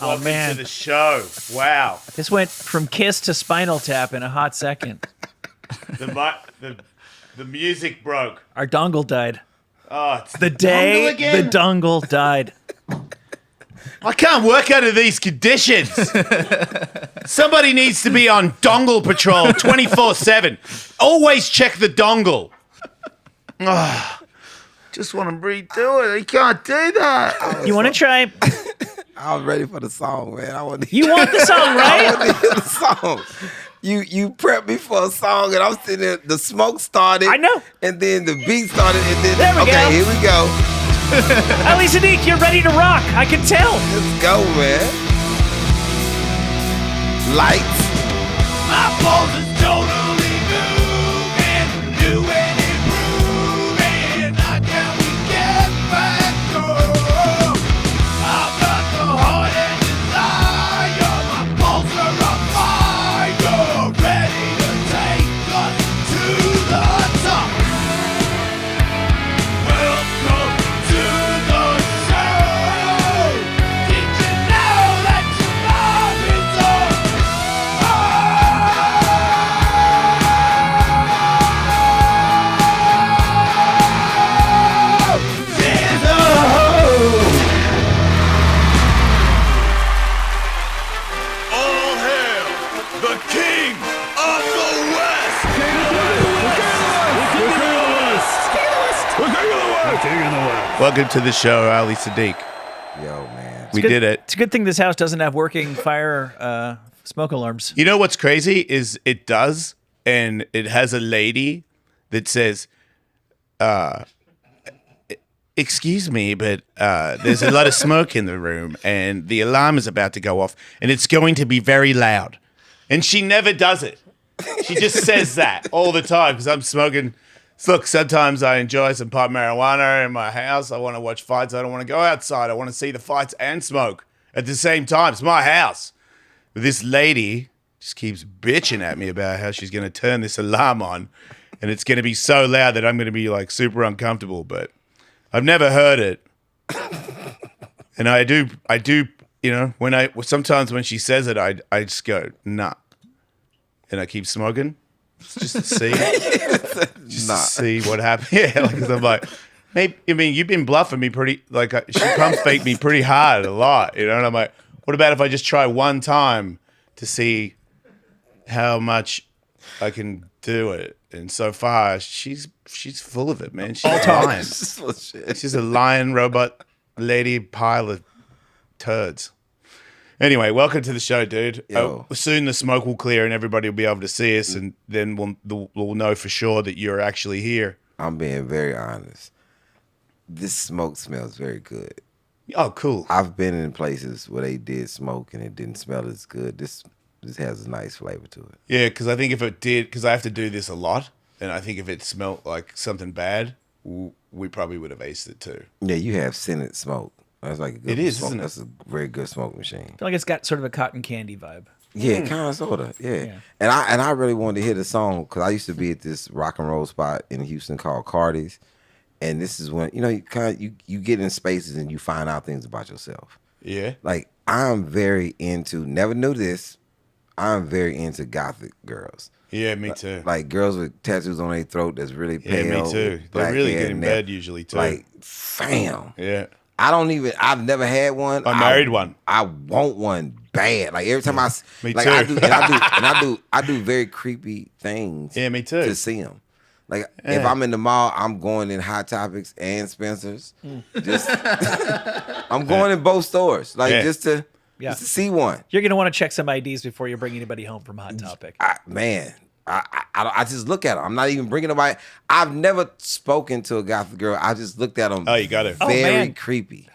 Welcome man. to the show. Wow. This went from Kiss to Spinal Tap in a hot second. The music broke. Our dongle died. Oh, it's The day dongle again? the dongle died. I can't work under these conditions. Somebody needs to be on dongle patrol 24/7. Always check the dongle. Just want to redo it. You can't do that. You want to try? I was ready for the song, man. You want the song, I right? want to hear the song. You prepped me for a song, and I'm sitting there. The smoke started. I know. And then the beat started, and then There we go. Here we go. Ellis, Siddiq, you're ready to rock. I can tell. Let's go, man. Lights. My balls is totally moving, new and improving. How can we get back home? I've got the heart and desire. My balls are on fire, ready to take us to the top. Welcome to the show. Did you know that your love is on? All hail the King of the West! Welcome to the show, Ali Siddiq. Yo, man. We Good- did it. It's a good thing this house doesn't have working fire smoke alarms. You know what's crazy is it does, and it has a lady that says, excuse me, but there's a lot of smoke in the room, and the alarm is about to go off, and it's going to be very loud. And she never does it. She just says that all the time because I'm smoking. Look, sometimes I enjoy some pot marijuana in my house. I want to watch fights. I don't want to go outside. I want to see the fights and smoke at the same time. It's my house. But this lady just keeps bitching at me about how she's going to turn this alarm on, and it's going to be so loud that I'm going to be like super uncomfortable. But I've never heard it, and I do. You know, sometimes when she says it, I just go nah, and I keep smoking just to see, just to see what happens. Yeah, like 'cause I'm like, maybe. I mean, you've been bluffing me pretty. Like she pump faked me pretty hard a lot, you know. And I'm like, what about if I just try one time to see how much I can do it? And so far, she's full of it, man. She's lying. She's a lying robot lady pile of turds. Anyway, welcome to the show, dude. Yo. Soon the smoke will clear and everybody will be able to see us, and then we'll know for sure that you're actually here. I'm being very honest. This smoke smells very good. Oh, cool. I've been in places where they did smoke and it didn't smell as good. This has a nice flavor to it. Yeah, because I think if it did, because I have to do this a lot, and I think if it smelled like something bad, we probably would have aced it too. Yeah, you have scented smoke. That's like a good It is, smoke. isn't it? That's a very good smoke machine. I feel like it's got sort of a cotton candy vibe. Yeah, kind of, sort of. Yeah. And I really wanted to hear the song because I used to be at this rock and roll spot in Houston called Cardi's, and this is when you get in spaces and you find out things about yourself. Yeah. Like I'm very into. Never knew this. I'm very into gothic girls. Yeah, me too. Like girls with tattoos on their throat that's really pale. Yeah, me too. with They're black really hair good in and bed that- usually too. Like, fam. Yeah. I've never had one. I married one. I want one bad. Like every time Me like too. I do very creepy things. Yeah, me too. To see them. Like if I'm in the mall, I'm going in Hot Topics and Spencer's. Just I'm going in both stores, like just to see one. You're going to want to check some IDs before you bring anybody home from Hot Topic. I just look at them. I'm not even bringing nobody. I've never spoken to a gothic girl. I just looked at them. Oh, you got it. Very creepy.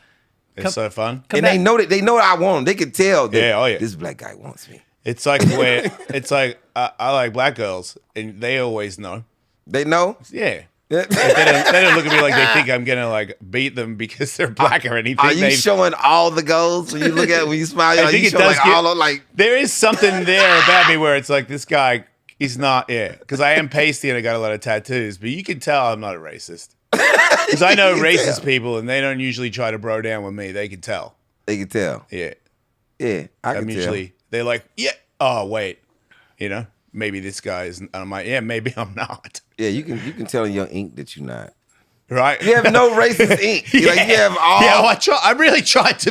It's so fun. And they know that I want them. They can tell that yeah. this black guy wants me. It's like where it's like I like black girls, and they always know. They know? Yeah. Like, they don't look at me like they think I'm gonna like beat them because they're black or anything. Are you showing all the goals when you look at when you smile? I think it does. There is something there about me where it's like this guy is not. Yeah, because I am pasty and I got a lot of tattoos, but you can tell I'm not a racist. Because I know racist people and they don't usually try to bro down with me. They can tell. They can tell. Yeah. Yeah, I can I'm tell. usually they're like, yeah. Oh wait, maybe this guy isn't. And I'm like, yeah, maybe I'm not. Yeah, you can tell in your ink that you're not. Right? You have no racist ink. Yeah. Like you have all. Yeah, I really tried to.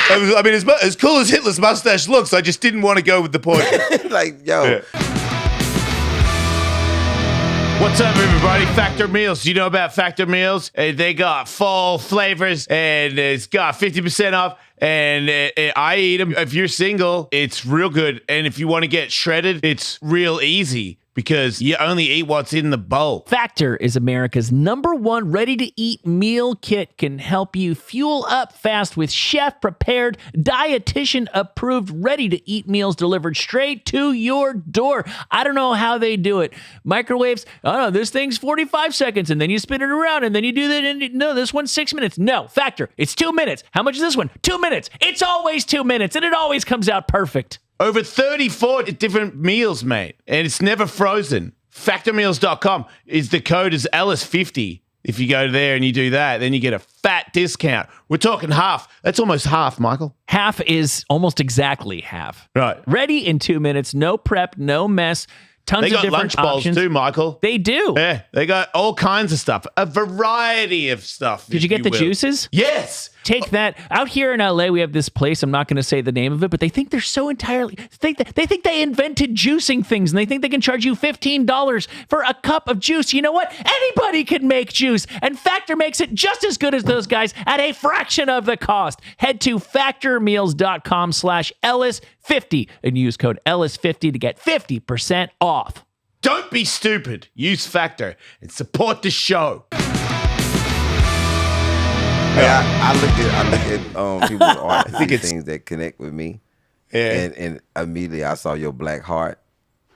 I mean, as cool as Hitler's mustache looks, I just didn't want to go with the portrait. Like, yo. Yeah. What's up, everybody? Factor Meals. Do you know about Factor Meals? They got fall flavors, and it's got 50% off. And I eat them. If you're single, it's real good. And if you want to get shredded, it's real easy because you only eat what's in the bowl. Factor is America's #1 ready-to-eat meal kit. Can help you fuel up fast with chef-prepared, dietitian-approved, ready-to-eat meals delivered straight to your door. I don't know how they do it. Microwaves, this thing's 45 seconds, and then you spin it around, and then you do that, and no, this one's 6 minutes. No, Factor, it's 2 minutes. How much is this one? 2 minutes. It's always 2 minutes, and it always comes out perfect. Over 34 different meals, mate. And it's never frozen. Factormeals.com is the code is Ellis50. If you go there and you do that, then you get a fat discount. We're talking half. That's almost half, Michael. Half is almost exactly half. Right. Ready in 2 minutes. No prep, no mess. Tons They of got different lunch bowls options. too, Michael. They do. Yeah, they got all kinds of stuff. A variety of stuff. Did you get the will. juices? Yes. Take that. Out here in LA, we have this place. I'm not going to say the name of it, but they think they're so entirely. They think they invented juicing things, and they think they can charge you $15 for a cup of juice. You know what? Anybody can make juice, and Factor makes it just as good as those guys at a fraction of the cost. Head to factormeals.com/Ellis50 and use code Ellis50 to get 50% off. Don't be stupid. Use Factor and support the show. I look at people's art. I think think it's- things that connect with me. Yeah. And immediately I saw your black heart.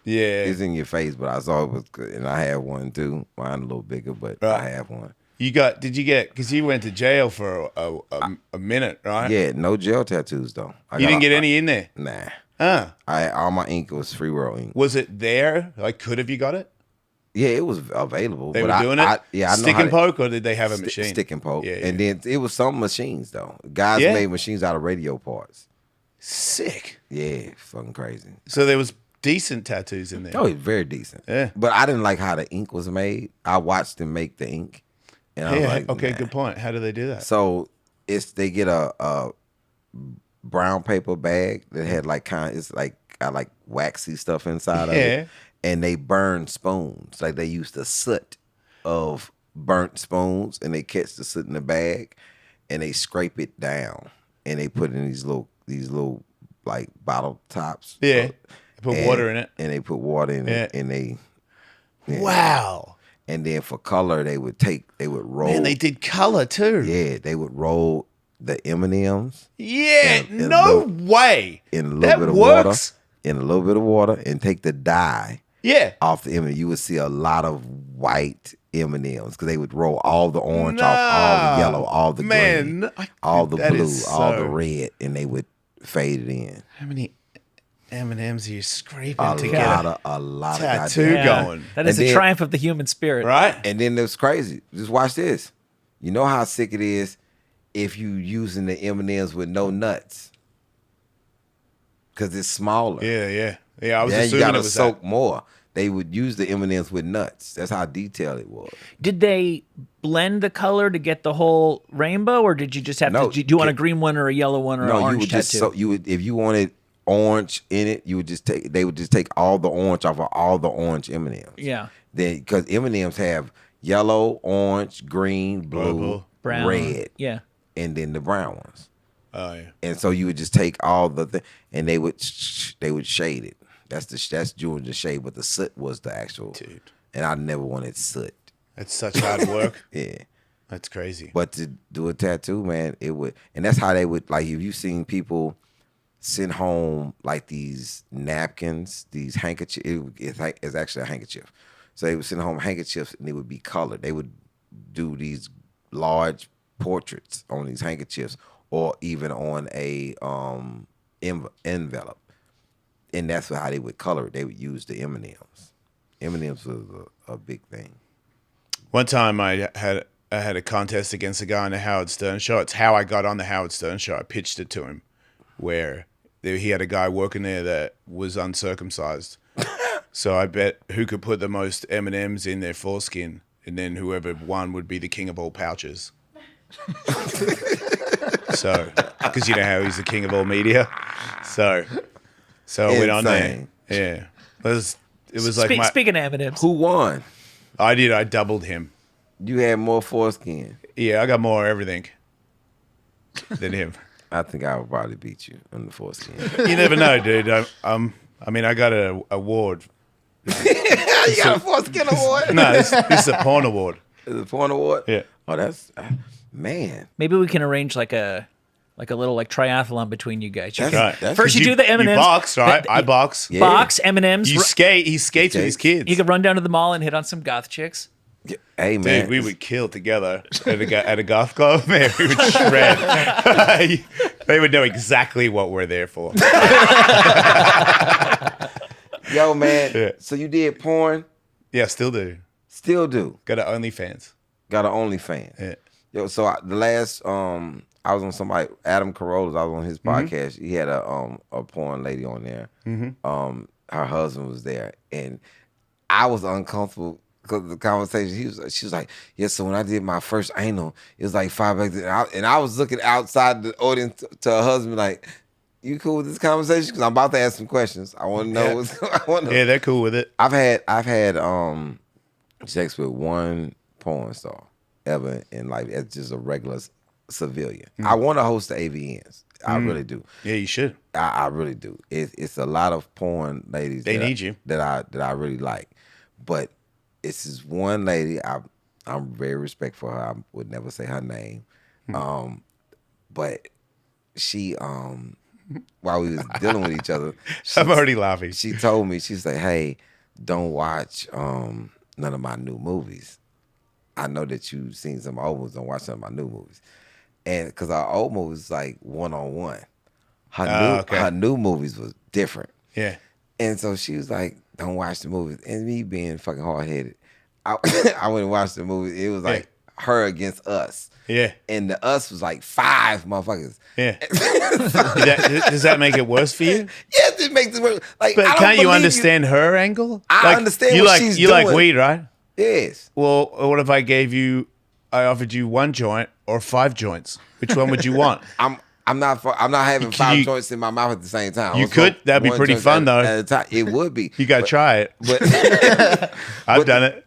Yeah. It's in your face, but I saw it was good, and I have one too. Mine a little bigger, but I have one. Did you get, because you went to jail for a minute, right? Yeah, no gel tattoos though. You didn't get any in there? Nah. Huh. All my ink was free world ink. Was it there? Like, could have you got it? Yeah, it was available. They but were doing it? I know Stick how and to- poke, or did they have a machine? Stick and poke. Yeah, And then it was some machines though. Guys Yeah. made machines out of radio parts. Sick. Yeah, fucking crazy. So there was decent tattoos in there. Oh, it's very decent. Yeah. But I didn't like how the ink was made. I watched them make the ink. And I was Yeah. like, Okay, nah. good point. How do they do that? So they get a brown paper bag that had it's like got like waxy stuff inside of Yeah. it. And they burn spoons. Like they use the soot of burnt spoons, and they catch the soot in the bag and they scrape it down, and they put it in these little like bottle tops. Yeah. Put water in it. And they put water in it, and they Wow. and then for color they would roll. Man, they did color too. Yeah, they would roll the M&Ms Yeah. And No way. in a little That bit of works. water, in a little bit of water, and take the dye Yeah. off the M&M. You would see a lot of white M&Ms because they would roll all the orange off, all the yellow, all the green, all the that blue, is all the so- red, and they would fade it in. How many M&Ms are you scraping A to lot get a lot of tattoo goddamn- going? That is And the then- triumph of the human spirit. Right? And then it's crazy. Just watch this. You know how sick it is if you using the M&Ms with no nuts, because it's smaller. Yeah. I was Then you assuming gotta it was soak that. more. They would use the M&Ms with nuts. That's how detailed it was. Did they blend the color to get the whole rainbow, or did you just have No, to? Do you want a green one or a yellow one or an No, you orange would tattoo? just if you wanted orange in it, you would just take. They would just take all the orange off of all the orange M&Ms. Yeah. Then because M&Ms have yellow, orange, green, blue, Purple. Brown. red, Yeah. and then the brown ones. Oh yeah. And so you would just take all and they would shade it. That's doing the shade, but the soot was the actual. Dude. And I never wanted soot. That's such hard work. Yeah. That's crazy. But to do a tattoo, man, it would, and that's how they would, like, if you seen people send home like these napkins, these handkerchiefs, it's actually a handkerchief. So they would send home handkerchiefs and they would be colored. They would do these large portraits on these handkerchiefs or even on a envelope. And that's how they would color it. They would use the M&Ms. M&Ms was a big thing. One time I had a contest against a guy on the Howard Stern show. It's how I got on the Howard Stern show. I pitched it to him. where he had a guy working there that was uncircumcised. So I bet who could put the most M&Ms in their foreskin, and then whoever won would be the king of all pouches. So, because you know how he's the king of all media. So I went on there. Yeah. It was like speaking of M&Ms. Who won? I did. I doubled him. You had more foreskin. Yeah, I got more everything than him. I think I would probably beat you on the foreskin. You never know, dude. I got an award. You got a foreskin award? No, this is a porn award. Is it a porn award? Yeah. Oh, that's man. Maybe we can arrange like a little triathlon between you guys. Right. First you do the M&Ms. You box, right? I box. Yeah. Box, M&Ms. You skate. He skates with his kids. You could run down to the mall and hit on some goth chicks. Yeah. Hey, man. Dude, we would kill together at a goth club. Man, we would shred. They would know exactly what we're there for. Yo, man. Yeah. So you did porn? Yeah, still do. Still do. Got an OnlyFans. Got an OnlyFans. Yeah. Yo, so the last I was on somebody, Adam Carolla's, I was on his podcast. He had a porn lady on there. Her husband was there, and I was uncomfortable because of the conversation. She was like, yeah, so when I did my first anal, it was like $5, and I was looking outside the audience to her husband like, you cool with this conversation? Because I'm about to ask some questions. I want to know. Yeah, they're cool with it. I've had sex with one porn star ever in life as just a regular civilian. I want to host the AVNs. I really do. Yeah, you should. I really do. It's a lot of porn ladies. They need you. That I really like, but it's this one lady. I'm very respectful of her. I would never say her name, but she while we was dealing with each other, I'm already laughing. She told me, she's like, hey, don't watch none of my new movies. I know that you've seen some old movies. Don't watch some of my new movies. And because our old movies like one-on-one. Her new movies was different. Yeah. And so she was like, don't watch the movies. And me being fucking hard-headed, I went and watched the movie. It was like her against us. Yeah. And the us was like 5 motherfuckers. Yeah. Does that make it worse for you? Yes, it makes it worse. Like, But can't you understand her angle? I understand you what like, she's you doing. like weed, right? Yes. Well, what if I offered you 1 joint or 5 joints? Which one would you want? I'm not having 5 joints in my mouth at the same time. You could. That'd be pretty fun, though. At a time. It would be. You got to try it. But I've done it.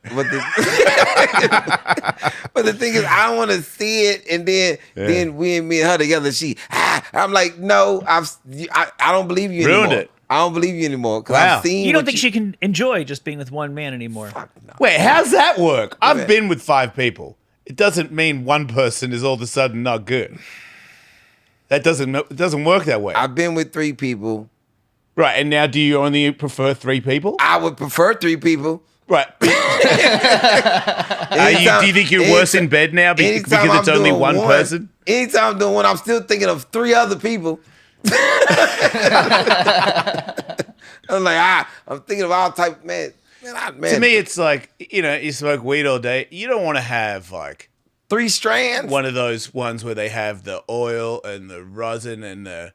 But the thing is, I don't want to see it, and then me and her together. I'm like, no, I don't believe you anymore. Ruined it. I don't believe you anymore because Wow. I've seen. You don't think she can enjoy just being with one man anymore? Fuck no. Wait, how's that work? I've been with 5 people. It doesn't mean one person is all of a sudden not good. It doesn't work that way. I've been with 3 people. Right, and now do you only prefer 3 people? I would prefer 3 people. Right. Do you think you're worse in bed now because it's only one person? Anytime I'm doing one, I'm still thinking of 3 other people. I'm like, I'm thinking of all type, man. To me, it's like, you smoke weed all day. You don't want to have like 3 strands. one of those ones where they have the oil and the rosin and the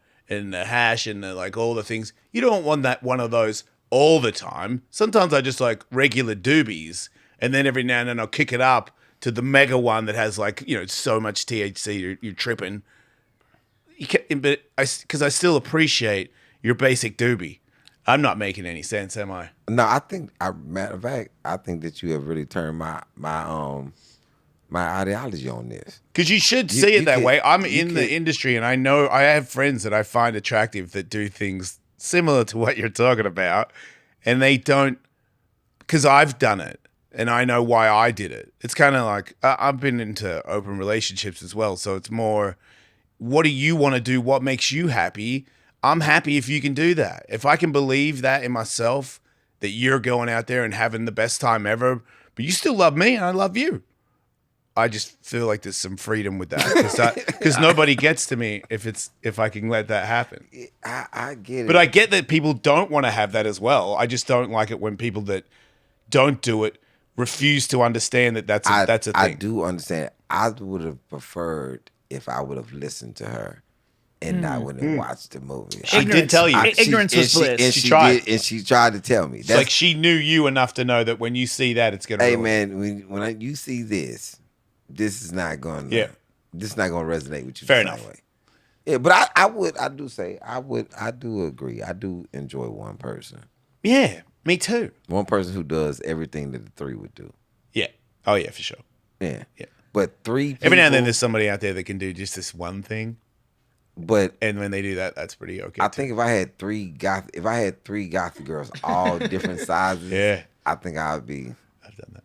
hash and like all the things. You don't want one of those all the time. Sometimes I just like regular doobies, and then every now and then I'll kick it up to the mega one that has like so much THC you're tripping. But because I still appreciate your basic doobie. I'm not making any sense, am I? No, I think, matter of fact, I think that you have really turned my ideology on this. Because you should see it that way. I'm in the industry, and I know I have friends that I find attractive that do things similar to what you're talking about, and they don't, because I've done it, and I know why I did it. It's kind of like, I've been into open relationships as well, so it's more, what do you want to do? What makes you happy? I'm happy if you can do that. If I can believe that in myself, that you're going out there and having the best time ever, but you still love me and I love you. I just feel like there's some freedom with that because nobody gets to me if I can let that happen. I get it. But I get that people don't want to have that as well. I just don't like it when people that don't do it refuse to understand that that's a thing. I do understand. I would have preferred if I would have listened to her and I went and watched the movie. She did tell you. Ignorance was bliss. And She tried. and she tried to tell me. It's like she knew you enough to know that when you see that, it's gonna. Hey ruin. man, when you see this is not going. Yeah. This is not going to resonate with you. Fair the same enough. Way. Yeah, but I do agree. I do enjoy one person. Yeah, me too. One person who does everything that the three would do. Yeah. Oh yeah, for sure. Yeah. Yeah. But three people, Every now and then, there's somebody out there that can do just this one thing, but and when they do that, that's pretty okay. I think if I had three gothic girls, all different sizes, Yeah. I think I'd be. I've done that.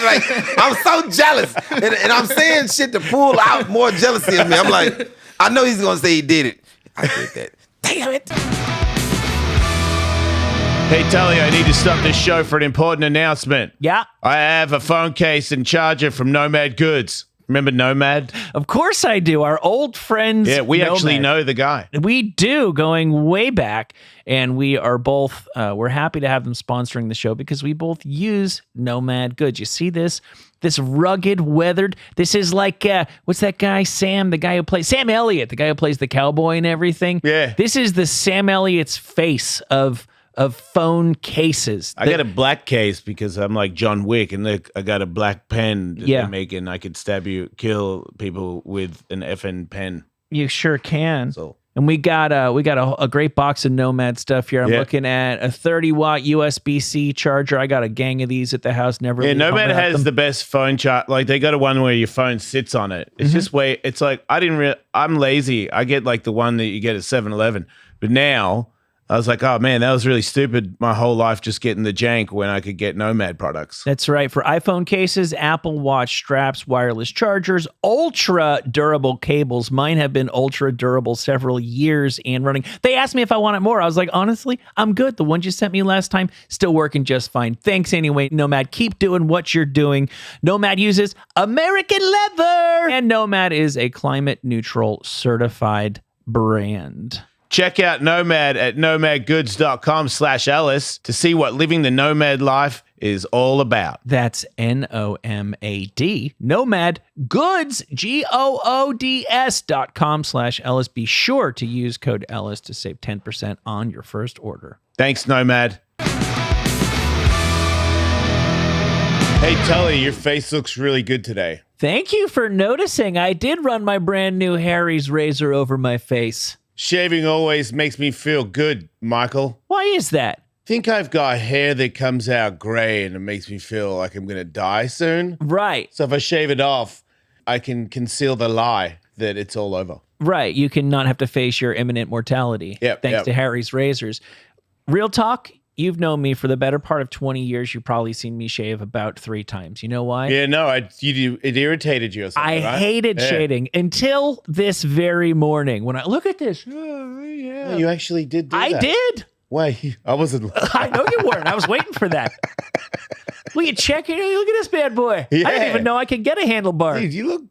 Like, I'm so jealous, and I'm saying shit to pull out more jealousy in me. I'm like, I know he's gonna say he did it. I did that. Damn it. Hey, Tully, I need to stop this show for an important announcement. Yeah. I have a phone case and charger from Nomad Goods. Remember Nomad? Of course I do. Our old friends. Yeah, we actually Nomad. know the guy. We do, going way back, and we are both we're happy to have them sponsoring the show because we both use Nomad Goods. You see this rugged, weathered. This is like what's that guy Sam, the guy who plays Sam Elliott, the guy who plays the cowboy and everything. Yeah. This is the Sam Elliott's face of phone cases. I got a black case because I'm like John Wick, and look, I got a black pen that Yeah. they're making. I could kill people with an effing pen. You sure can. So And we got a great box of Nomad stuff here. I'm Yeah. looking at a 30-watt USB-C charger. I got a gang of these at the house. Never. yeah, leave home Nomad without has them. the best phone chart. Like they got a one where your phone sits on it. It's just way. It's like I'm lazy. I get like the one that you get at 7-Eleven, but now. I was like, oh man, that was really stupid. My whole life just getting the jank when I could get Nomad products. That's right. For iPhone cases, Apple Watch straps, wireless chargers, ultra durable cables. Mine have been ultra durable several years and running. They asked me if I wanted more. I was like, honestly, I'm good. The ones you sent me last time, still working just fine. Thanks anyway, Nomad. Keep doing what you're doing. Nomad uses American leather. And Nomad is a climate neutral certified brand. Check out Nomad at nomadgoods.com/Ellis to see what living the nomad life is all about. That's NOMAD, Nomad Goods, GOODS.com/Ellis. Be sure to use code Ellis to save 10% on your first order. Thanks, Nomad. Hey, Tully, your face looks really good today. Think you for noticing. I did run my brand new Harry's razor over my face. Shaving always makes me feel good, Michael. Why is that? Think I've got hair that comes out gray and it makes me feel like I'm going to die soon. Right. So if I shave it off, I can conceal the lie that it's all over. Right. You can not have to face your imminent mortality. Yep, Thanks yep. to Harry's razors. Real talk, you've known me for the better part of 20 years. You've probably seen me shave about 3 times. You know why? Yeah, no, it irritated you or something, I right? hated Yeah. shaving until this very morning when I look at this. Oh, you actually did do that. I did. Wait, I wasn't. I know you weren't. I was waiting for that. Will you check it? Look at this bad boy. I Yeah. didn't even know I could get a handlebar. Dude, you look.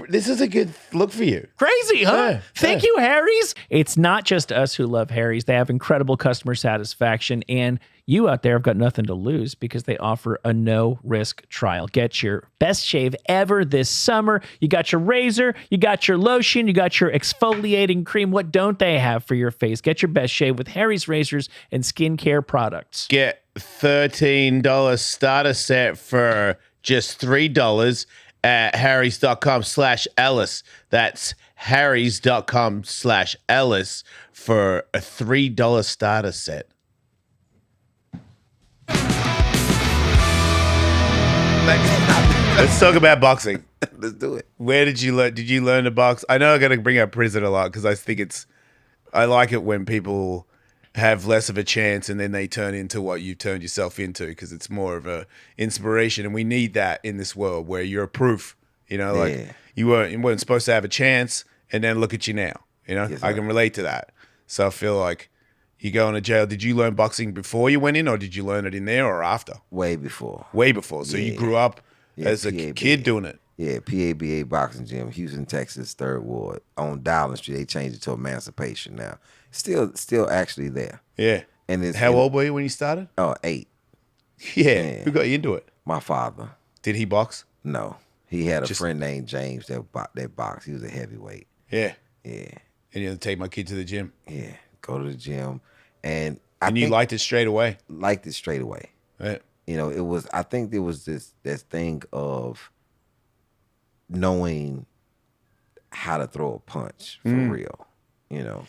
This is a good look for you. Crazy, huh? Yeah, Thank you, Harry's. It's not just us who love Harry's. They have incredible customer satisfaction, and you out there have got nothing to lose because they offer a no-risk trial. Get your best shave ever this summer. You got your razor, you got your lotion, you got your exfoliating cream. What don't they have for your face? Get your best shave with Harry's razors and skincare products. Get $13 starter set for just $3 at harrys.com/Ellis. That's harrys.com/Ellis for a $3 starter set. Let's talk about boxing. Let's do it. Where did you learn? Did you learn to box? I know I got to bring up prison a lot because I think I like it when people have less of a chance and then they turn into what you turned yourself into because it's more of a inspiration, and we need that in this world where you're a proof. You know, like Yeah. you weren't supposed to have a chance, and then look at you now. You know, Yes, I sir. can relate to that. So I feel like you go into jail. Did you learn boxing before you went in, or did you learn it in there or after? Way before. Way before. So you Yeah. grew up Yeah, as a PABA. kid doing it. Yeah, PABA Boxing Gym, Houston, Texas, 3rd Ward, on Dowling Street. They changed it to Emancipation now. Still actually there. Yeah. And it's How old were you when you started? Oh, 8. Yeah. Who got you into it? My father. Did he box? No, he had a Just- friend named James that boxed. He was a heavyweight. Yeah. Yeah. And you know, take my kid to the gym. Yeah. Go to the gym. And you liked it straight away. Liked it straight away. Right. You know, it was. I think there was this thing of knowing how to throw a punch for real. You know,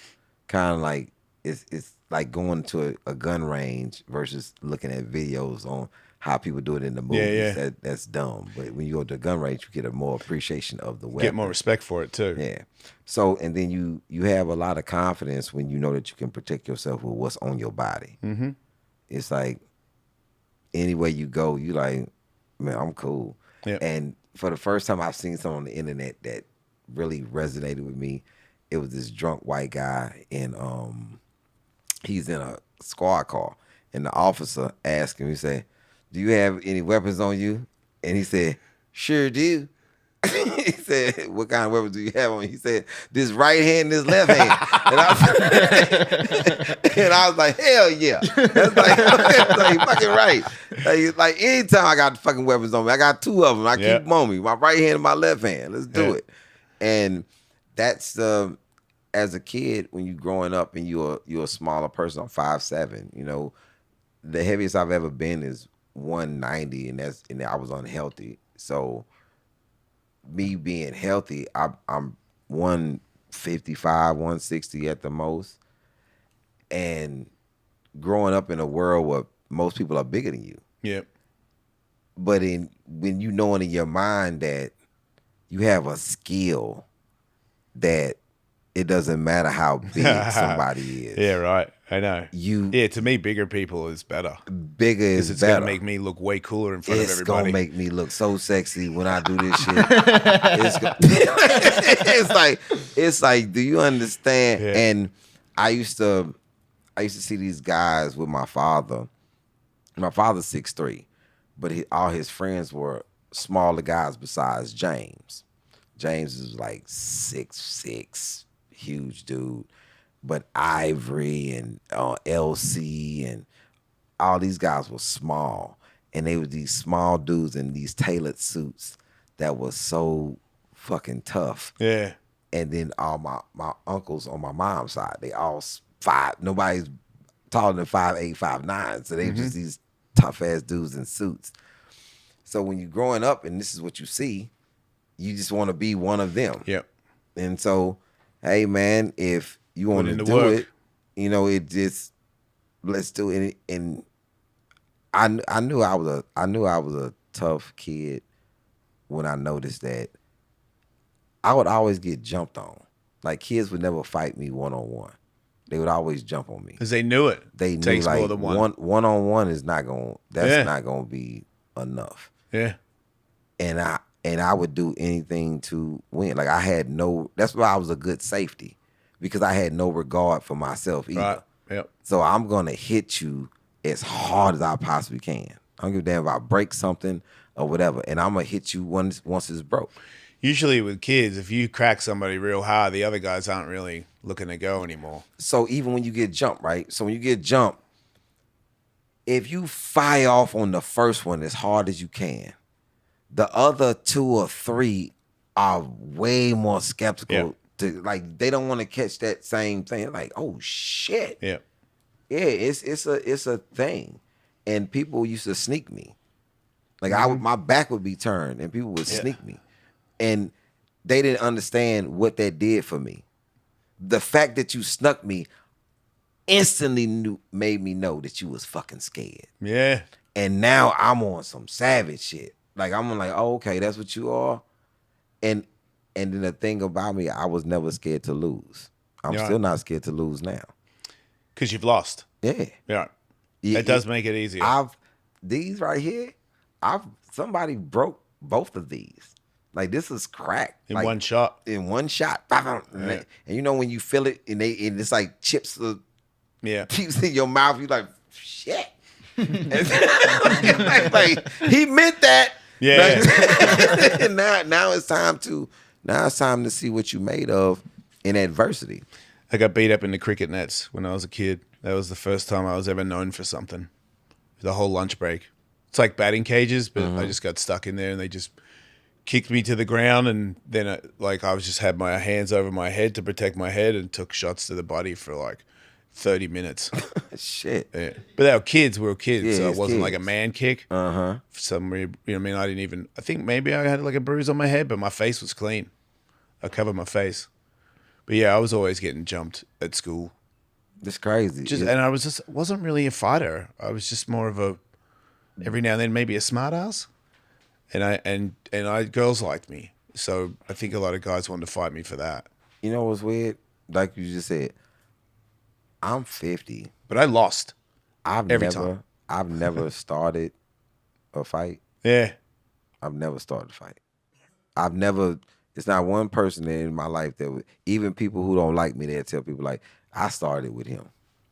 kind of like it's like going to a gun range versus looking at videos on how people do it in the movies. Yeah. That's dumb. But when you go to a gun range, you get a more appreciation of the weapon. Get more respect for it too. Yeah. So, and then you have a lot of confidence when you know that you can protect yourself with what's on your body. Mm-hmm. It's like anywhere you go, you like, man, I'm cool. Yep. And for the first time I've seen something on the internet that really resonated with me, it was this drunk white guy, and he's in a squad car, and the officer asked him, he said, "Do you have any weapons on you?" And he said, "Sure do." He said, "What kind of weapons do you have on you?" He said, "This right hand and this left hand." And I was like, hell yeah. That's like fucking right. Like anytime I got fucking weapons on me, I got two of them. I keep them on me, my right hand and my left hand. Let's do it. And that's as a kid, when you growing up and you're a smaller person, I'm 5'7", you know, the heaviest I've ever been is 190, and I was unhealthy. So me being healthy, I'm 155, 160 at the most. And growing up in a world where most people are bigger than you. Yep. But when you knowing in your mind that you have a skill that it doesn't matter how big somebody is. Yeah, right. I know. To me, bigger people is better. Bigger is better. It's going to make me look way cooler in front of everybody. It's going to make me look so sexy when I do this shit. It's like, do you understand? Yeah. And I used to see these guys with my father. My father's 6'3", but all his friends were smaller guys besides James. James is like 6'6", huge dude. But Ivory and LC and all these guys were small. And they were these small dudes in these tailored suits that was so fucking tough. Yeah. And then all my uncles on my mom's side, they all 5. Nobody's taller than 5'8", 5'9". So they just these tough ass dudes in suits. So when you're growing up and this is what you see, you just want to be one of them. Yep. And so, hey man, if you want to do it, you know, let's do it. And I knew I was a tough kid when I noticed that I would always get jumped on. Like kids would never fight me one-on-one. They would always jump on me. Because they knew it. They knew Takes like more than one. One-on-one is not not gonna be enough. Yeah. And I would do anything to win. Like that's why I was a good safety, because I had no regard for myself either. Right. Yep. So I'm gonna hit you as hard as I possibly can. I don't give a damn if I break something or whatever, and I'm gonna hit you once it's broke. Usually with kids, if you crack somebody real hard, the other guys aren't really looking to go anymore. So even when you get jumped, right? So when you get jumped, if you fire off on the first one as hard as you can, the other 2 or 3 are way more skeptical. Like they don't want to catch that same thing. Like, oh shit. Yeah. Yeah, it's a thing. And people used to sneak me. Like my back would be turned and people would sneak me. And they didn't understand what that did for me. The fact that you snuck me instantly made me know that you was fucking scared. Yeah. And now I'm on some savage shit. Like I'm like, oh, okay, that's what you are. And then the thing about me, I was never scared to lose. I'm still not scared to lose now. Because you've lost. Yeah. Yeah. It does make it easier. These right here, somebody broke both of these. Like this is crack. In one shot. In one shot. And you know when you feel it and it's like chips keeps in your mouth, you're like, shit. like, he meant that. Yeah. Like, now it's time to see what you made of in adversity. I got beat up in the cricket nets when I was a kid. That was the first time I was ever known for something. The whole lunch break. It's like batting cages, but I just got stuck in there and they just kicked me to the ground, and then I was just had my hands over my head to protect my head, and took shots to the body for like 30 minutes. Shit. Yeah. But they were kids. We were kids, Yeah, so it it's wasn't like a kids. man kick. For some reason, I mean, I didn't even. I think maybe I had like a bruise on my head, but my face was clean. I covered my face. But yeah, I was always getting jumped at school. It's crazy. And I wasn't really a fighter. I was just more of a every now and then maybe a smart ass. And girls liked me. So I think a lot of guys wanted to fight me for that. You know what's weird? Like you just said, I'm 50. But I lost. Every I've time. never started a fight. Yeah. I've never started a fight. It's not one person in my life that would, even people who don't like me, they'll tell people like, I started with him.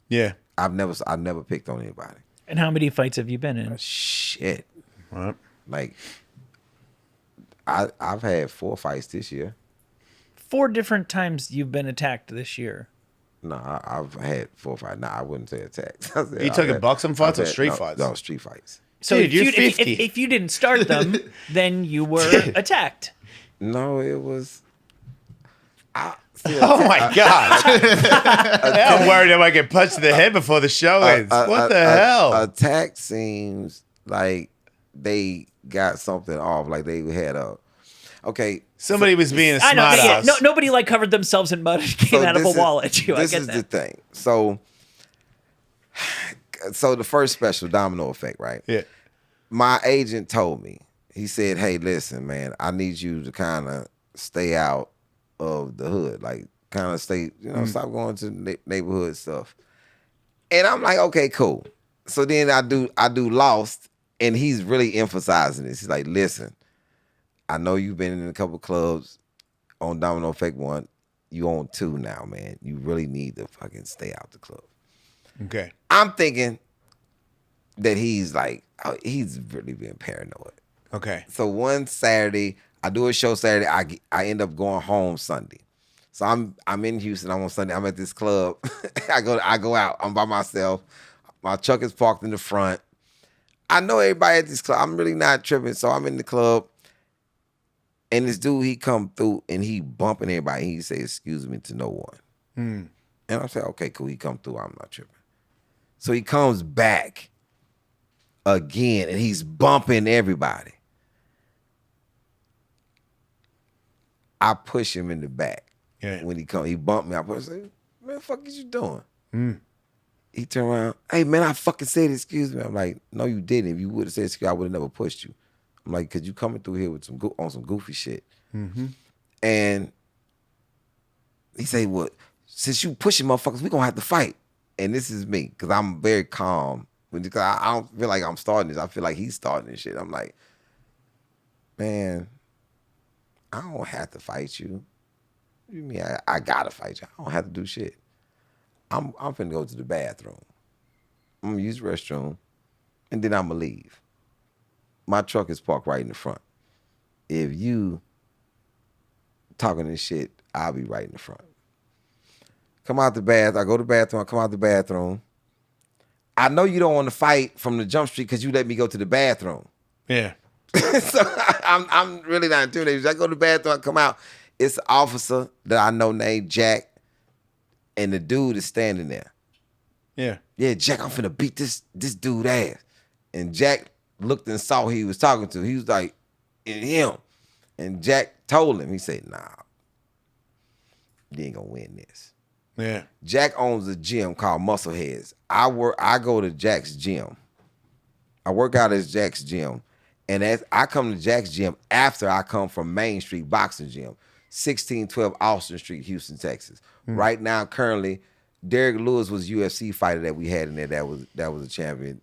Yeah. I've never picked on anybody. And how many fights have you been in? Shit. Right. Like, I've had 4 fights this year. 4 different times you've been attacked this year. No, I've had 4 fights. No, I wouldn't say attacks. Are you talking boxing fights or street fights? No, street fights. So Dude, if, you're you, 50. if you didn't start them, then you were attacked. No, it was. Oh my God. I'm worried I might get punched in the head before the show ends. What the hell? Attack seems like they got something off. Like they had okay. Somebody was being a I know. smart ass. Nobody like covered themselves in mud and came out of a wall at you. I This get is that. the thing. So the first special, Domino Effect, right? Yeah. My agent told me, he said, hey, listen, man, I need you to kind of stay out of the hood. Like, kind of stay, stop going to neighborhood stuff. And I'm like, okay, cool. So then I do Lost, and he's really emphasizing this. He's like, listen, I know you've been in a couple clubs on Domino Effect 1. You on 2 now, man. You really need to fucking stay out the club. Okay. I'm thinking that he's like, he's really being paranoid. Okay. So one Saturday, I do a show Saturday. I end up going home Sunday. So I'm in Houston. I'm on Sunday. I'm at this club. I go out. I'm by myself. My truck is parked in the front. I know everybody at this club. I'm really not tripping. So I'm in the club. And this dude, he come through and he bumping everybody. He say, excuse me to no one. And I say, okay, cool. He come through. I'm not tripping. So he comes back again and he's bumping everybody. I push him in the back. Yeah. When he come, he bumped me. I push him. Man, the fuck is you doing? He turned around. Hey, man, I fucking said excuse me. I'm like, no, you didn't. If you would have said excuse me, I would have never pushed you. I'm like, cause you coming through here with some goofy shit. And he say, well, since you pushing motherfuckers, we gonna have to fight. And this is me, cause I'm very calm. Because I don't feel like I'm starting this. I feel like he's starting this shit. I'm like, man, I don't have to fight you. What do you mean I gotta fight you? I don't have to do shit. I'm finna go to the bathroom. I'm gonna use the restroom, and then I'm gonna leave. My truck is parked right in the front. If you talking this shit, I'll be right in the front. Come out the bath. I go to the bathroom. I come out the bathroom. I know you don't want to fight from the jump street because you let me go to the bathroom. Yeah. So I'm really not intimidated. I go to the bathroom, I come out. It's an officer that I know named Jack, and the dude is standing there. Yeah. Yeah, Jack, I'm finna beat this dude ass. And Jack looked and saw who he was talking to. He was like, in him. And Jack told him, he said, nah, you ain't gonna win this. Yeah. Jack owns a gym called Muscle Heads. I go to Jack's gym. I work out at Jack's gym. And as I come to Jack's gym after I come from Main Street Boxing Gym, 1612 Austin Street, Houston, Texas. Right now, currently, Derek Lewis was UFC fighter that we had in there that was a champion.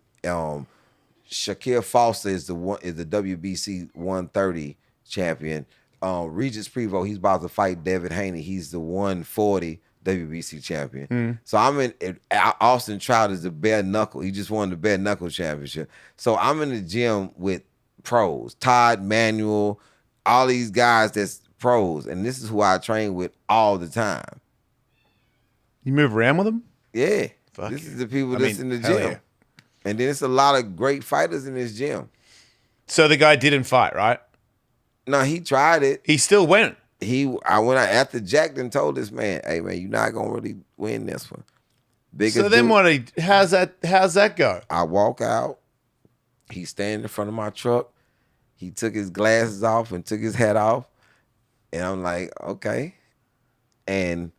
Shaquille Foster is the WBC 130 champion. Regis Prevost, he's about to fight David Haney. He's the 140 WBC champion. So I'm in Austin Trout is the bare knuckle. He just won the bare knuckle championship. So I'm in the gym with pros, Todd Manuel, all these guys that's pros, and this is who I train with all the time. You move around with them? Yeah. Fuck This you. is the people I that's mean, in the hell gym. yeah. And then it's a lot of great fighters in this gym. So the guy didn't fight, right? No, he tried it. He still went. I went out after Jack and told this man, "Hey man, you're not gonna really win this one." Bigger So then dude. how's that go? I walk out. He's standing in front of my truck. He took his glasses off and took his hat off, and I'm like, okay. And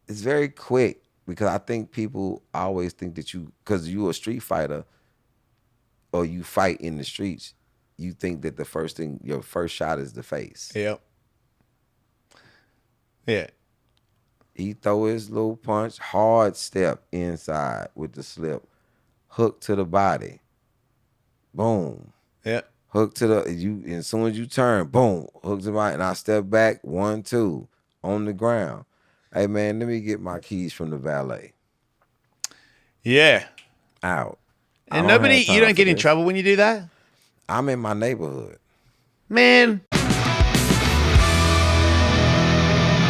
it's very quick because I think people always think that because you're a street fighter or you fight in the streets, you think that your first shot is the face. Yep. Yeah. He throw his little punch, hard step inside with the slip, hook to the body, boom. Yeah. Hook to and as soon as you turn, boom, hook to the body, and I step back, 1, 2, on the ground. Hey man, let me get my keys from the valet. Yeah. Out. And you don't get in trouble when you do that? I'm in my neighborhood. Man.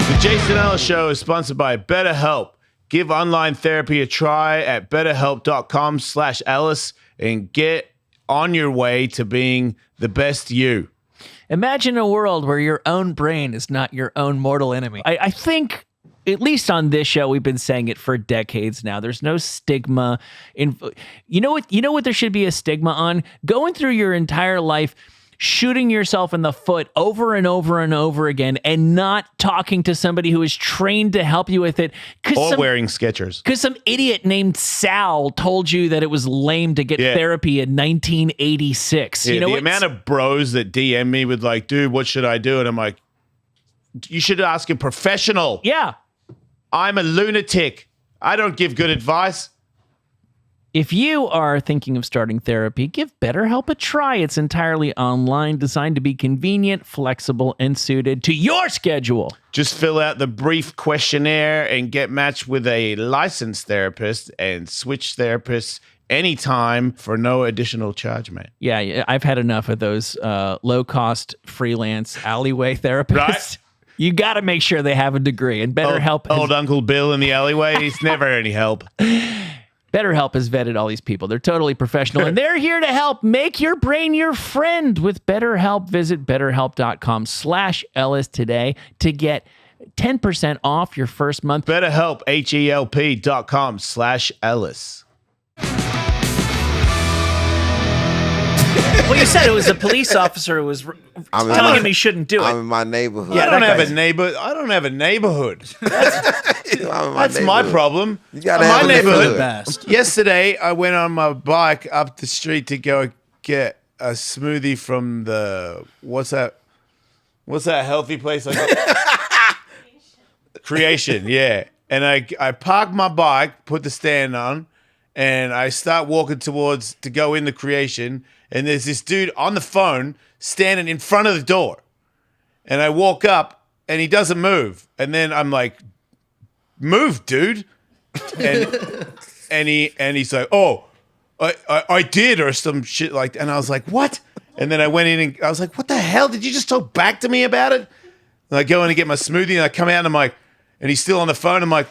The Jason Ellis Show is sponsored by BetterHelp. Give online therapy a try at betterhelp.com/Ellis and get on your way to being the best you. Imagine a world where your own brain is not your own mortal enemy. I think, at least on this show, we've been saying it for decades now. There's no stigma. You know what there should be a stigma on? Going through your entire life, shooting yourself in the foot over and over and over again and not talking to somebody who is trained to help you with it. Or wearing Skechers. Because some idiot named Sal told you that it was lame to get therapy in 1986. Yeah, you know the amount of bros that DM me with like, dude, what should I do? And I'm like, you should ask a professional. Yeah. I'm a lunatic. I don't give good advice. If you are thinking of starting therapy, give BetterHelp a try. It's entirely online, designed to be convenient, flexible, and suited to your schedule. Just fill out the brief questionnaire and get matched with a licensed therapist and switch therapists anytime for no additional charge, man. Yeah, I've had enough of those low-cost freelance alleyway therapists. Right? You got to make sure they have a degree, and BetterHelp Old Uncle Bill in the alleyway, he's never any help. BetterHelp has vetted all these people. They're totally professional, and they're here to help make your brain your friend with BetterHelp. Visit betterhelp.com/Ellis today to get 10% off your first month. BetterHelp, HELP.com/Ellis. Well, you said it was a police officer who was telling him he shouldn't do it. I'm in my neighborhood. Yeah, I don't have a neighborhood. That's my problem. You gotta my have a neighborhood. neighborhood. Yesterday, I went on my bike up the street to go get a smoothie from the what's that healthy place? Creation, yeah. And I parked my bike, put the stand on, and I start walking to go in the Creation, and there's this dude on the phone standing in front of the door. And I walk up, and he doesn't move. And then I'm like, move, dude. And he's like, oh, I did, or some shit like that. And I was like, what? And then I went in and I was like, what the hell? Did you just talk back to me about it? And I go in and get my smoothie, and I come out and I'm like, and he's still on the phone. I'm like,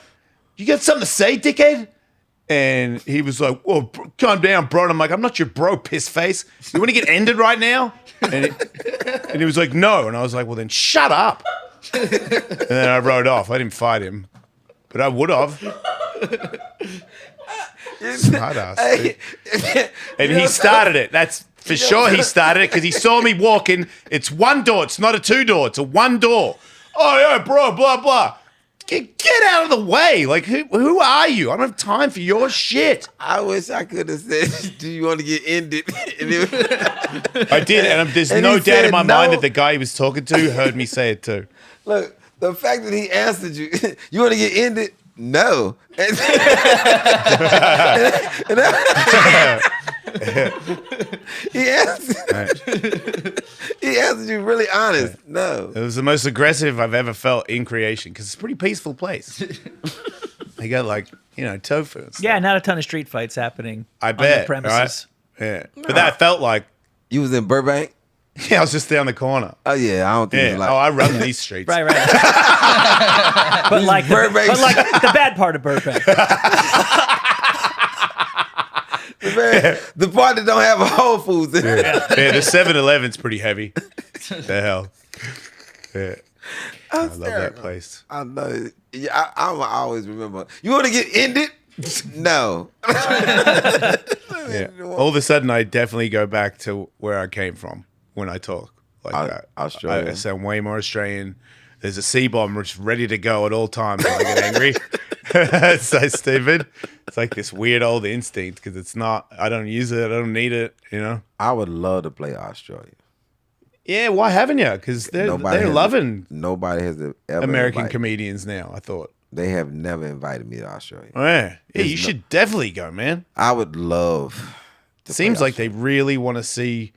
you got something to say, dickhead? And he was like, well, calm down, bro. And I'm like, I'm not your bro, piss face. You want to get ended right now? And he was like, no. And I was like, well, then shut up. And then I rode off. I didn't fight him, but I would have. Smart ass. And he started it. That's for sure he started it because he saw me walking. It's one door. It's not a two door. It's a one door. Oh, yeah, bro, blah, blah. Get out of the way. Like, who are you? I don't have time for your shit. I wish I could have said, do you want to get ended? I did, and there's no doubt in my mind that the guy he was talking to heard me say it too. Look, the fact that he answered you, you want to get ended? No. He answered you really honest. No. It was the most aggressive I've ever felt in Creation because it's a pretty peaceful place. They got tofu and stuff. Yeah, not a ton of street fights happening I bet, on the premises. Right? Yeah. But that felt like... You was in Burbank? Yeah, I was just down the corner. Oh, yeah. I don't think Yeah. I run these streets. Right. but like the bad part of Burbank. The man. The part that don't have a Whole Foods in it. Yeah, the 7-Eleven's pretty heavy. The hell. Yeah. I love that place. I know it. Yeah, I always remember. You want to get ended? No. Yeah. All of a sudden, I definitely go back to where I came from when I talk like that. Australia. I sound way more Australian. There's a C-bomb just ready to go at all times when I get angry. It's so stupid. It's like this weird old instinct because it's not, I don't use it. I don't need it, you know? I would love to play Australia. Yeah, why haven't you? Because they're loving nobody has ever American comedians now, I thought. They have never invited me to Australia. Oh, yeah. Yeah, you should definitely go, man. I would love to Seems play like they really want to see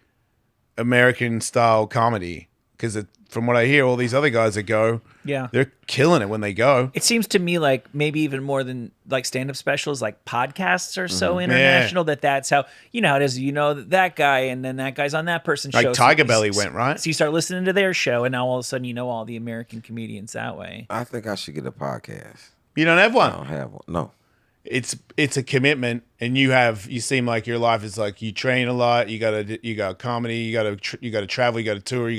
American-style comedy because from what I hear, all these other guys that go, they're killing it when they go. It seems to me like maybe even more than like stand-up specials, like podcasts are so international that's how, you know how it is. You know that guy and then that guy's on that person's show. Like Tiger Belly went, right? So you start listening to their show and now all of a sudden you know all the American comedians that way. I think I should get a podcast. You don't have one? I don't have one. No. It's a commitment, and you seem like your life is like you train a lot. You got comedy. You got to travel. You got to tour.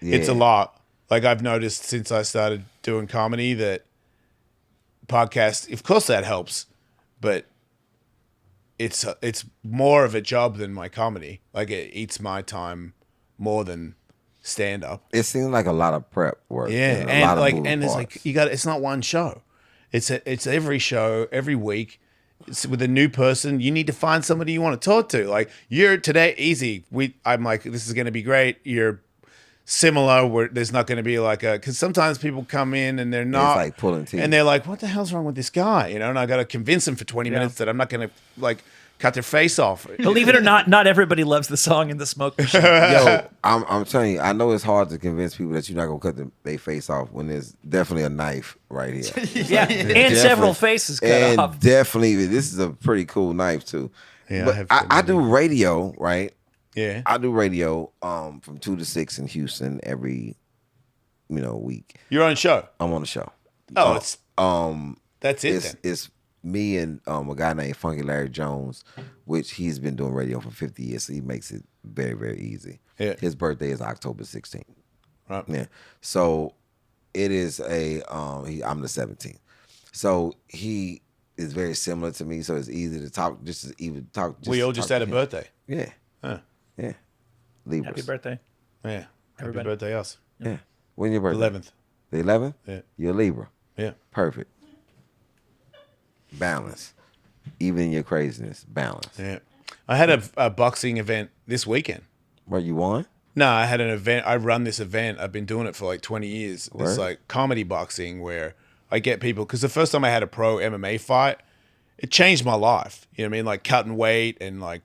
It's a lot. Like I've noticed since I started doing comedy that podcast, of course that helps, but it's more of a job than my comedy. Like it eats my time more than stand up. It seems like a lot of prep work. Yeah, and it's like it's not one show. It's every show, every week. It's with a new person. You need to find somebody you want to talk to. Like you're today easy. I'm like, this is going to be great. You're similar. Where there's not going to be like because sometimes people come in and they're not like pulling teeth, and they're like, what the hell's wrong with this guy? You know, and I got to convince them for 20 minutes that I'm not going to like cut their face off. Believe it or not everybody loves the song in the smoke machine. Yo, I'm telling you, I know it's hard to convince people that you're not gonna cut their face off when there's definitely a knife right here. And several faces cut off. Definitely, this is a pretty cool knife too. Yeah, but I do radio, right? Yeah, I do radio from 2 to 6 in Houston every week. Your own show. I'm on the show. Oh, that's it. Then it's me and a guy named Funky Larry Jones, which he's been doing radio for 50 years, so he makes it very, very easy. Yeah. His birthday is October 16th. Right. Yeah. So it is I'm the 17th. So he is very similar to me, so it's easy to talk, just as even talk. We all just had a birthday. Yeah. Huh. Yeah. Libras. Happy birthday. Yeah. Everybody. Happy birthday, us. Yeah. When your birthday? 11th. The 11th? Yeah. You're a Libra. Yeah. Perfect. Balance. Even in your craziness, balance. Yeah. I had a boxing event this weekend. Where you won? No, I had an event. I run this event. I've been doing it for like 20 years. Word? It's like comedy boxing where I get people, because the first time I had a pro MMA fight, it changed my life. You know what I mean? Like cutting weight and like,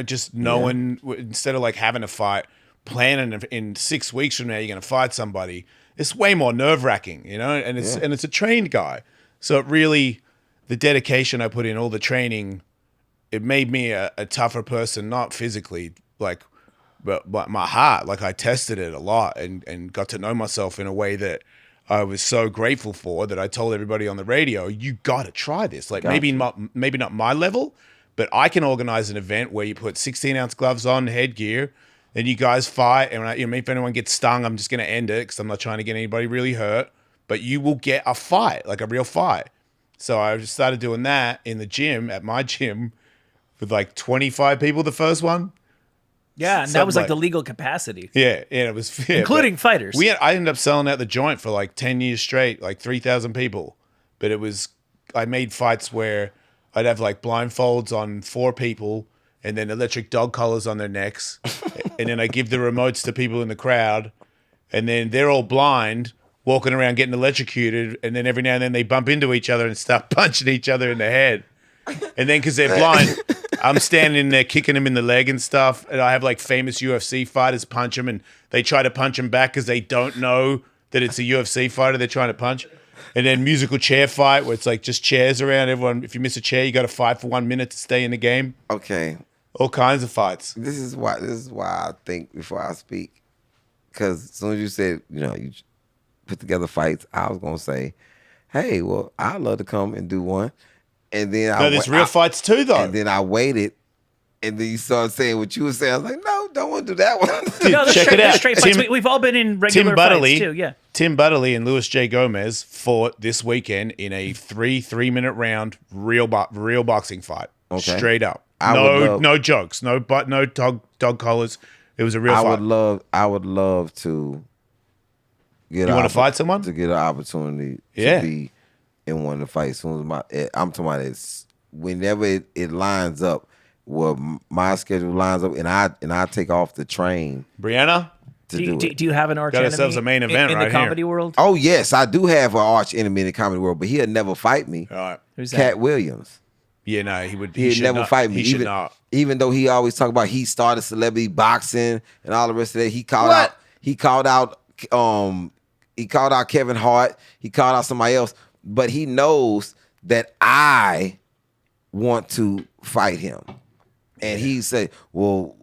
just knowing instead of like having a fight, planning in 6 weeks from now you're going to fight somebody. It's way more nerve wracking, and it's a trained guy. So it really, the dedication I put in, all the training, it made me a tougher person, not physically, like, but my heart. Like I tested it a lot and got to know myself in a way that I was so grateful for, that I told everybody on the radio, you got to try this. Like maybe not my level, but I can organize an event where you put 16-ounce gloves on, headgear, and you guys fight. And if anyone gets stung, I'm just going to end it because I'm not trying to get anybody really hurt. But you will get a fight, like a real fight. So I just started doing that in the gym, at my gym, with like 25 people the first one. Yeah, and that was like the legal capacity. Yeah, and it was including fighters. I ended up selling out the joint for like 10 years straight, like 3,000 people. But I made fights where I'd have like blindfolds on 4 people and then electric dog collars on their necks. And then I give the remotes to people in the crowd, and then they're all blind, walking around getting electrocuted, and then every now and then they bump into each other and start punching each other in the head. And then because they're blind, I'm standing there kicking them in the leg and stuff, and I have like famous UFC fighters punch them, and they try to punch them back because they don't know that it's a UFC fighter they're trying to punch. And then musical chair fight where it's like just chairs around everyone. If you miss a chair, you got to fight for 1 minute to stay in the game. Okay. All kinds of fights. This is why I think before I speak, because as soon as you said you put together fights, I was gonna say, hey, well, I'd love to come and do one. And then there's real fights too, though. And then I waited And then you started saying what you were saying. I was like, no, don't want to do that one. No, they're check straight, it out. they're straight fights. Tim- We've all been in regular fights too. Yeah. Tim Butterly and Louis J. Gomez fought this weekend in a 3-minute round real boxing fight. Okay. Straight up. I No jokes. No dog collars. It was a real fight. I would love to get. You want to fight someone? To get an opportunity Yeah. to be in one of the fights. As soon as I'm talking about it. Whenever it lines up, well, my schedule lines up, and I take off the train. Brianna? Do you have an arch Got enemy ourselves a main event in right the here. comedy world? Oh yes, I do have an arch enemy in the comedy world, but he'll never fight me. All right. Who's that? Cat Williams. Yeah, no, he would. He'd should never not. fight me. He should not. Even though he always talk about he started celebrity boxing and all the rest of that. He called out Kevin Hart. He called out somebody else. But he knows that I want to fight him. And he said, well,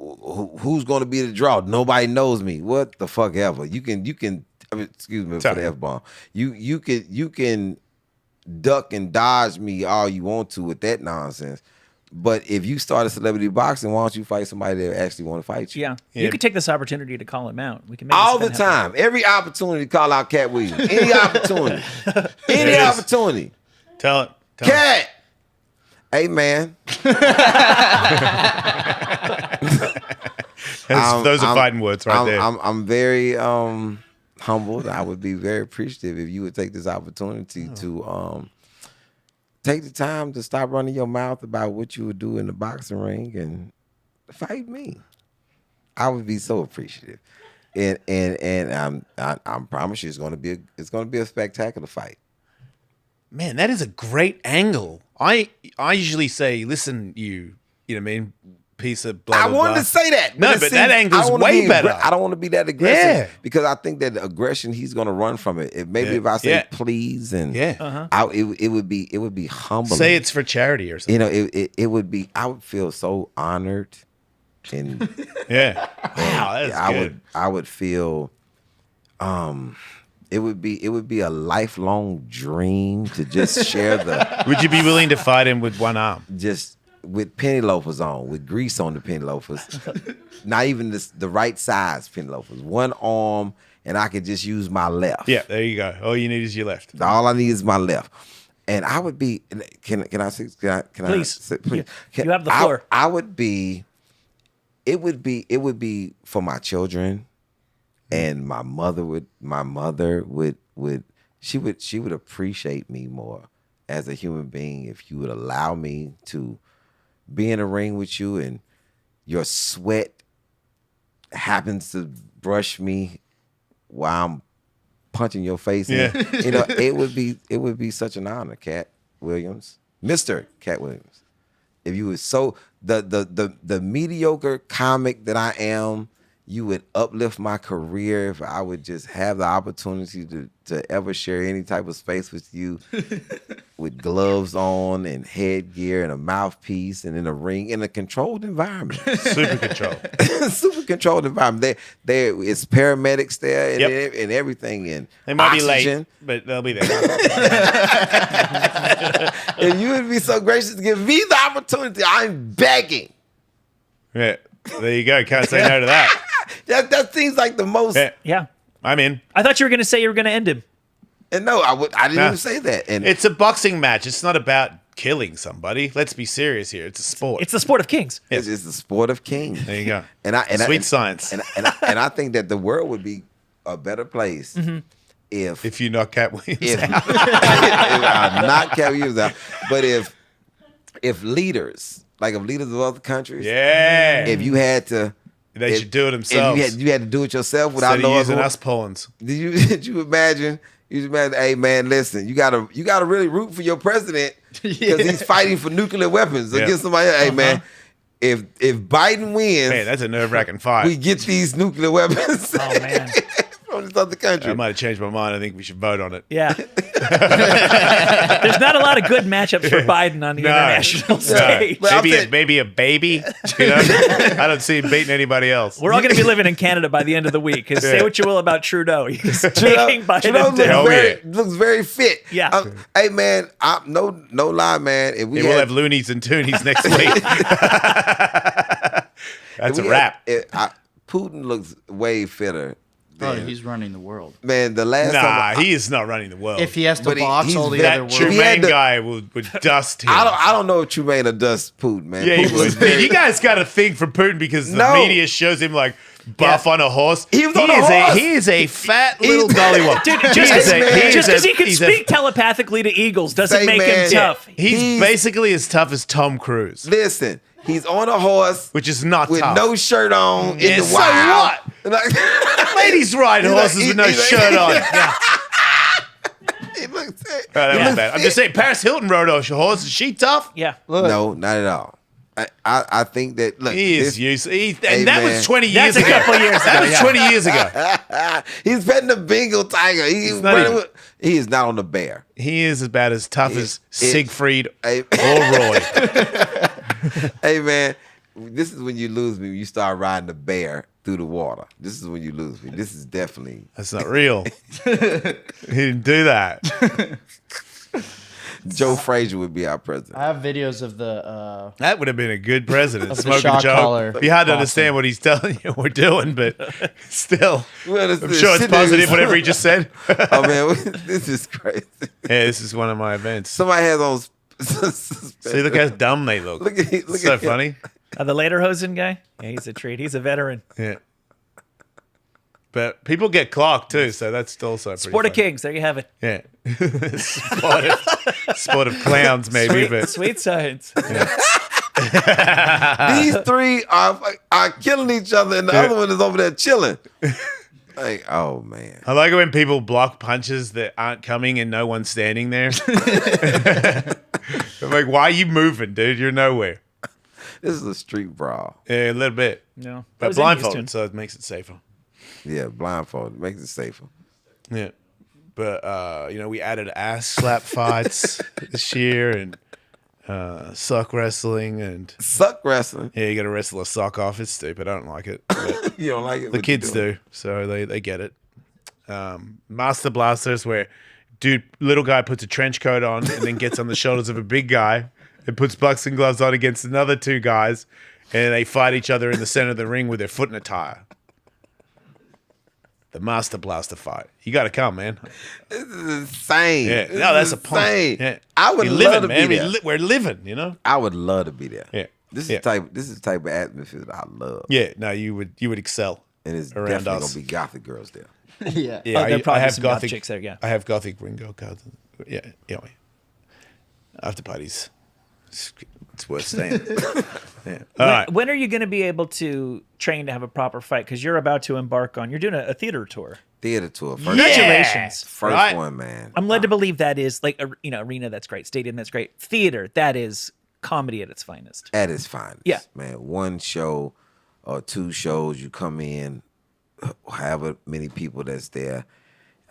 who's going to be the draw? Nobody knows me. What the fuck ever. You can I mean, excuse me for the F-bomb. You can duck and dodge me all you want to with that nonsense. But if you start a celebrity boxing, why don't you fight somebody that actually want to fight you? Yeah. You could take this opportunity to call him out. We can make all this the event happen. time. Every opportunity to call out Cat Williams. Any opportunity. Any opportunity. Tell it. Cat! Hey, man. Those are fighting words right there. I'm very humbled. I would be very appreciative if you would take this opportunity to take the time to stop running your mouth about what you would do in the boxing ring and fight me. I would be so appreciative, and I promise you, it's going to be a spectacular fight. Man, that is a great angle. I usually say, listen, you know what I mean, piece of blah, blah, I wanted blah. to say that. No, but that angle's way better. I don't want to be that aggressive Yeah. because I think that the aggression, he's going to run from it. If I say please and it would be humbling. Say it's for charity or something. You know, it would be. I would feel so honored, and Yeah. Wow, that's good. I would feel. It would be a lifelong dream to just share the Would you be willing to fight him with one arm? just with penny loafers on, with grease on the penny loafers, not even the right size penny loafers, one arm, and I could just use my left. Yeah, there you go. All you need is your left. All I need is my left, and I would be. Can I say? Please. Please. You have the floor. I would be. It would be for my children. And my mother would she would appreciate me more as a human being if you would allow me to be in a ring with you and your sweat happens to brush me while I'm punching your face. Yeah. And, you know, it would be such an honor, Cat Williams, Mr. Cat Williams. If you was so the mediocre comic that I am, you would uplift my career if I would just have the opportunity to ever share any type of space with you with gloves on and headgear and a mouthpiece and in a ring in a controlled environment. Super control. Super controlled environment. There it's paramedics there and, Yep. and everything and They might oxygen. be late, but they'll be there. If you would be so gracious to give me the opportunity, I'm begging. Yeah. There you go. Can't say no to that. That seems like the most. Yeah. Yeah. I'm in. I thought you were going to say you were going to end him. And no, I didn't No. even say that. And It's a boxing match. It's not about killing somebody. Let's be serious here. It's a sport. It's the sport of kings. it's the sport of kings. There you go. And Science. And I think that the world would be a better place if you knock Cat Williams if, out. if not Cat Williams out, but if leaders of other countries, Yeah. if you had to. They should do it themselves. If you had to do it yourself without Instead of no using other. us pawns. Did you imagine? Hey man, listen, you gotta really root for your president because he's fighting for nuclear weapons against somebody else. Hey man, if Biden wins, Man, that's a nerve-wracking fight. we get these nuclear weapons Oh, man. from this other country. I might have changed my mind. I think we should vote on it. Yeah. There's not a lot of good matchups for Biden on the international stage. But I'll Maybe a baby. You know? I don't see him beating anybody else. We're all going to be living in Canada by the end of the week. Because say what you will about Trudeau. He's taking Biden Trudeau down. looks very fit. Yeah. Hey man, no lie, man. If we We'll have loonies and toonies next week. That's a wrap. Putin looks way fitter. Oh, he's running the world. Man, the last time He is not running the world. If he has to But box he's all the that other world, Tremaine guy would dust him. I don't know if Tremaine or dust Putin, man. Yeah, Putin was very, you guys got a thing for Putin because the No. media shows him like buff on a horse. He was on a horse. He is a fat little gollywog. Dude, He just is a- because he can he's a- speak telepathically to eagles doesn't Say, make man, him tough. He's basically as tough as Tom Cruise, Listen, he's on a horse which is not with tough. no shirt on in the so wild. what? Ladies ride horses with no shirt on. Yeah. He looks That was bad. I'm just saying, Paris Hilton rode a horse. Is she tough? Yeah. No, not at all. I think that look, He is this- useless. Hey, And that man. was 20 That's years a ago. couple years That ago, was yeah. 20 years ago. he's petting the Bengal tiger. He is not on the bear. He is about as tough as Siegfried Hey, or Roy. hey, man, this is when you lose me. When you start riding the bear through the water. This is when you lose me. This is definitely That's not real. He didn't do that. Joe Frazier would be our president. I have videos of the. That would have been a good president. Of the Smoking shock Joe. collar It'd be hard to boxing. understand what he's telling you we're doing, but still, Well, I'm sure it's positive, whatever he just said. Oh man, this is crazy. Yeah, this is one of my events. Somebody has on. See, look how dumb they look. Look at look So at him. funny. The Lederhosen guy? Yeah, he's a treat. He's a veteran. Yeah. But people get clocked too, so that's also pretty Sport of funny. Kings. There you have it. Yeah. sport of clowns, maybe, Sweet, but sweet science. These three are killing each other, and the other one is over there chilling. Like, oh man, I like it when people block punches that aren't coming and no one's standing there. I'm like, why are you moving, dude? You're nowhere. this is a street brawl. Yeah, a little bit. No. But blindfolded, so it makes it safer. Yeah, blindfolded makes it safer. Yeah. But, we added ass slap fights this year and sock wrestling. And Suck wrestling. yeah, you got to wrestle a sock off. It's stupid. I don't like it. But You don't like it? the kids do, so they get it. Master Blasters, where little guy puts a trench coat on and then gets on the shoulders of a big guy and puts boxing gloves on against another two guys, and they fight each other in the center of the ring with their foot in a tire. The Master Blaster fight. You got to come, man. This is insane. Yeah, This no, that's is a point. insane. Yeah. I would We're love living, to man. be there. We're living, you know. I would love to be there. Yeah. This is Yeah. the type of atmosphere that I love. Yeah, no, you would excel. And it's around definitely us. gonna be gothic girls there. yeah. Yeah, there'd probably I be have some goth gothic chicks there, yeah. I have gothic Ringo cards. Yeah. After parties. It's worth staying. Yeah. All right. When are you going to be able to train to have a proper fight? Because you're about to embark on, you're doing a theater tour. Theater tour. First, Congratulations. first Right. one, man. I'm led to believe that is like, arena, that's great. Stadium, that's great. Theater, that is comedy at its finest. At its finest. Yeah. Man. One show or two shows, you come in, however many people that's there.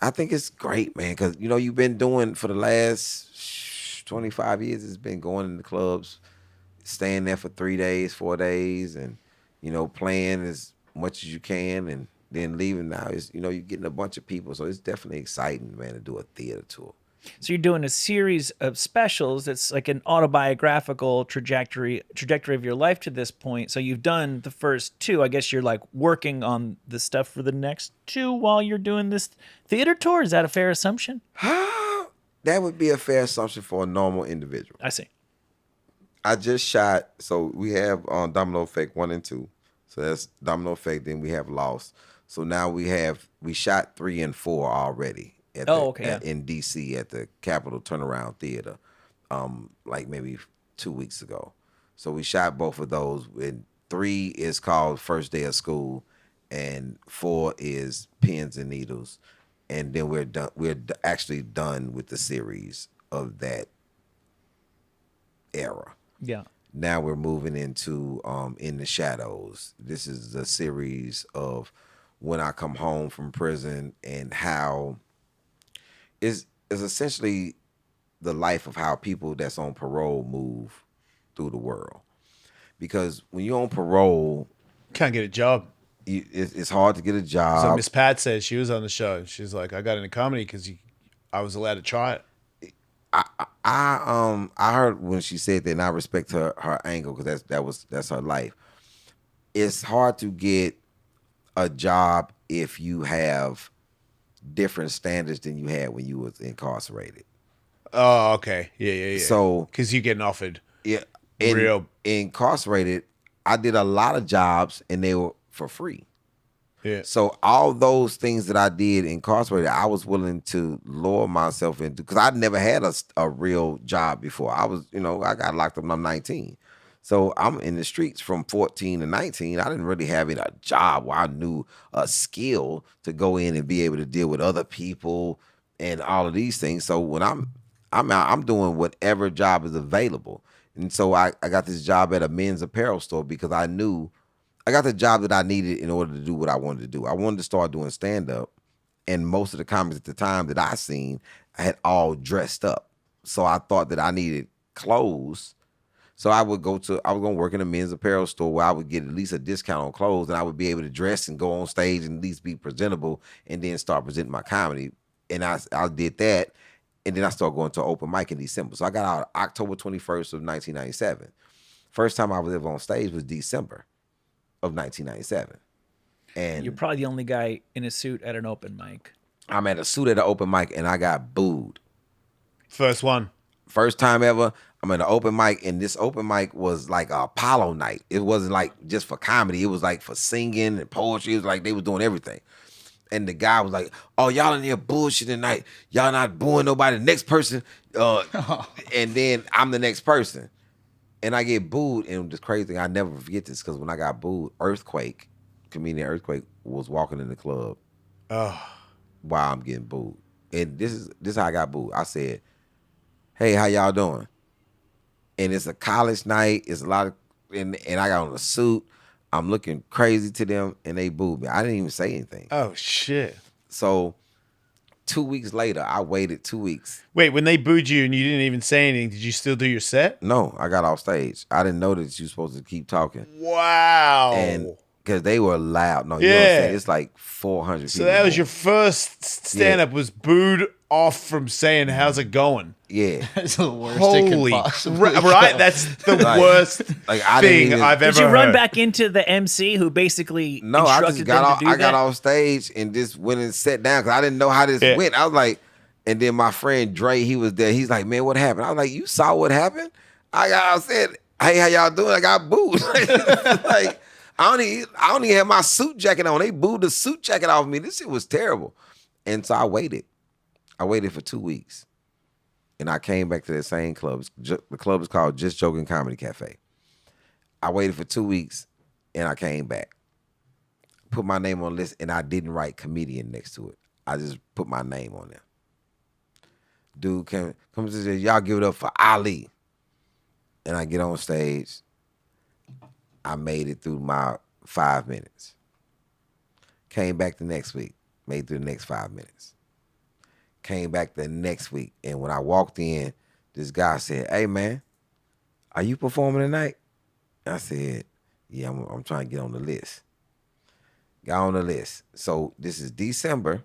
I think it's great, man, because, you've been doing for the last 25 years, it's been going in the clubs, staying there for 3 days, 4 days, and, playing as much as you can and then leaving. Now is you're getting a bunch of people, so it's definitely exciting, man, to do a theater tour. So you're doing a series of specials that's like an autobiographical trajectory of your life to this point. So you've done the first two. I guess you're like working on the stuff for the next two while you're doing this theater tour. Is that a fair assumption? That would be a fair assumption for a normal individual. I see. I just shot, so we have Domino Effect 1 and 2. So that's Domino Effect, then we have Lost. So now we shot 3 and 4 already in DC at the Capitol Turnaround Theater, like maybe 2 weeks ago. So we shot both of those. And 3 is called First Day of School, and 4 is Pins and Needles. And then we're done. We're actually done with the series of that era. Yeah. Now we're moving into In the Shadows. This is a series of when I come home from prison and how is essentially the life of how people that's on parole move through the world. Because when you're on parole, Can't get a job. it's hard to get a job. So Miss Pat says she was on the show. She's like, I got into comedy because I was allowed to try it. I heard when she said that, and I respect her angle because that's her life. it's hard to get a job if you have different standards than you had when you was incarcerated. Oh, okay. Yeah. So because you're getting offered yeah, real. incarcerated, I did a lot of jobs and they were for free. Yeah. So all those things that I did incarcerated, I was willing to lower myself into because I'd never had a real job before. I was, I got locked up when I'm 19. So I'm in the streets from 14 to 19. I didn't really have a job where I knew a skill to go in and be able to deal with other people and all of these things. So when I'm out, I'm doing whatever job is available. And so I got this job at a men's apparel store because I knew I got the job that I needed in order to do what I wanted to do. I wanted to start doing stand-up, and most of the comics at the time that I seen, I had all dressed up. So I thought that I needed clothes. So I was going to work in a men's apparel store where I would get at least a discount on clothes, and I would be able to dress and go on stage and at least be presentable and then start presenting my comedy. And I did that, and then I started going to an open mic in December. So I got out October 21st of 1997. First time I was ever on stage was December of 1997. And You're probably the only guy in a suit at an open mic. I'm at a suit at an open mic and I got booed. First one. First time ever, I'm at an open mic, and this open mic was like a Apollo night. It wasn't like just for comedy. It was like for singing and poetry. It was like they was doing everything. And the guy was like, "Oh, y'all in here bullshit tonight. Y'all not booing nobody. The next person." And then I'm the next person. And I get booed, and this crazy thing, I never forget this, because when I got booed, comedian Earthquake was walking in the club while I'm getting booed. And this is how I got booed. I said, "Hey, how y'all doing?" And it's a college night. It's a lot of, and I got on a suit. I'm looking crazy to them, and they booed me. I didn't even say anything. Oh, shit. So 2 weeks later, I waited 2 weeks. Wait, when they booed you and you didn't even say anything, did you still do your set? No, I got off stage. I didn't know that you were supposed to keep talking. Wow. And because they were loud. No, you know what I'm saying? It's like 400 So people. that was your first stand-up, was booed off from saying, "How's it going?" Yeah. That's the worst it Holy, could possibly right? go. That's the Like- worst like, I didn't thing even- I've ever Did you run heard. back into the MC who basically No, I instructed just got them off. to do I got that? off stage and just went and sat down because I didn't know how this Yeah. went. I was like, and then my friend Dre, he was there. He's like, "Man, what happened?" I was like, "You saw what happened?" I said, "Hey, how y'all doing?" I got booed. Like I don't even have my suit jacket on. They booed the suit jacket off me. This shit was terrible. And so I waited. I waited for 2 weeks. And I came back to that same club. The club is called Just Joking Comedy Cafe. I waited for 2 weeks, and I came back. Put my name on the list, and I didn't write comedian next to it. I just put my name on there. Dude comes and says, "Y'all give it up for Ali." And I get on stage. I made it through my 5 minutes. Came back the next week. Made it through the next 5 minutes. Came back the next week. And when I walked in, this guy said, "Hey, man, are you performing tonight?" I said, "Yeah, I'm trying to get on the list." Got on the list. So this is December.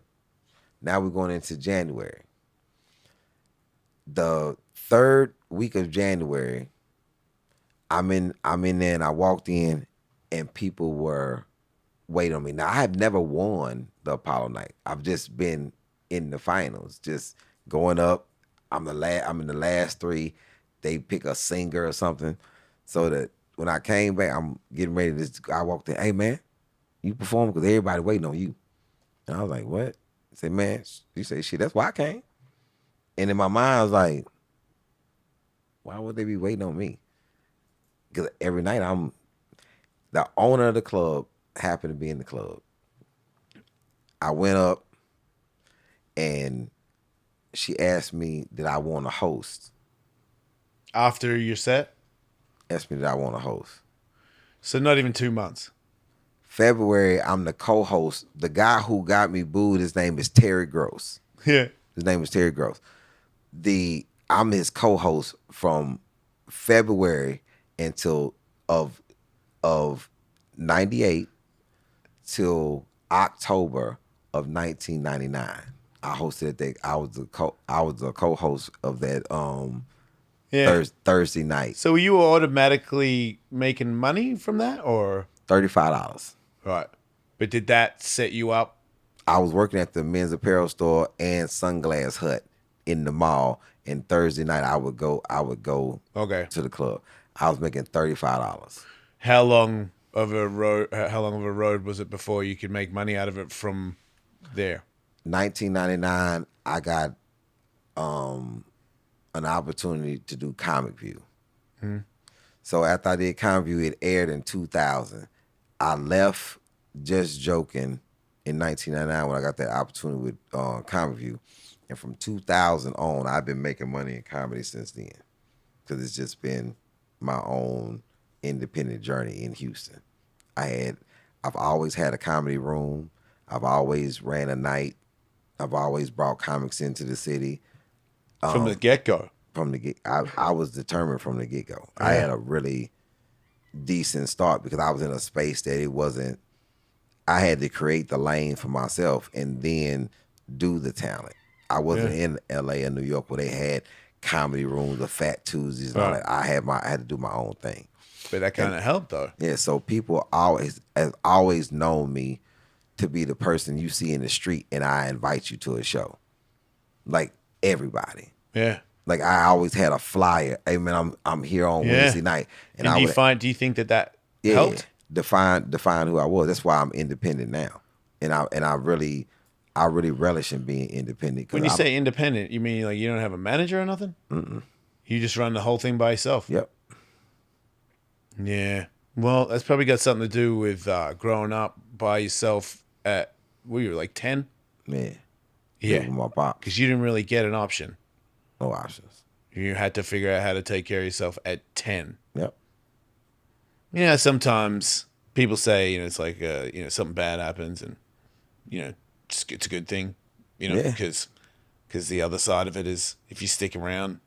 Now we're going into January. The third week of January, I'm in there, and I walked in, and people were waiting on me. Now I have never won the Apollo night. I've just been in the finals, just going up. I'm in the last three. They pick a singer or something. So that when I came back, I'm getting ready to. I walked in. "Hey, man, you perform because everybody waiting on you." And I was like, "What?" I said, "Man," you say, "Shit, that's why I came." And in my mind, I was like, "Why would they be waiting on me?" Because every night the owner of the club happened to be in the club. I went up and she asked me, did I want to host? After your set? Asked me, did I want to host? So not even 2 months. February, I'm the co-host. The guy who got me booed, his name is Terry Gross. Yeah. His name is Terry Gross. I'm his co-host from February until of 98 till October of 1999. I hosted that. I was a co-host of that Thursday night. So were you automatically making money from that, or? $35. Right. But did that set you up? I was working at the men's apparel store and Sunglass Hut in the mall. And Thursday night I would go Okay. to the club. I was making $35. How long of a road was it before you could make money out of it from there? 1999, I got an opportunity to do Comic View. So after I did Comic View, it aired in 2000. I left Just Joking in 1999 when I got that opportunity with Comic View. And from 2000 on, I've been making money in comedy since then. Because it's just been my own independent journey in Houston. I've always had a comedy room. I've always ran a night. I've always brought comics into the city. From the get-go? I was determined from the get-go. Yeah. I had a really decent start because I was in a space that it wasn't, I had to create the lane for myself and then do the talent. I wasn't in LA or New York where they had comedy rooms or Fat Tuesdays and all that. I had to do my own thing. But that kind of helped though. Yeah, so people have always known me to be the person you see in the street and I invite you to a show. Like everybody. Yeah. Like I always had a flyer. Hey man, I'm here on Wednesday night. And do you think that helped? Define who I was. That's why I'm independent now. And I really relish in being independent. When you say independent, you mean like you don't have a manager or nothing? Mm-mm. You just run the whole thing by yourself? Yep. Yeah. Well, that's probably got something to do with growing up by yourself at, you were like 10? Yeah. Yeah. With my pop. Because you didn't really get an option. No options. You had to figure out how to take care of yourself at 10. Yep. Yeah, sometimes people say, it's like, something bad happens and, it's a good thing, because the other side of it is if you stick around,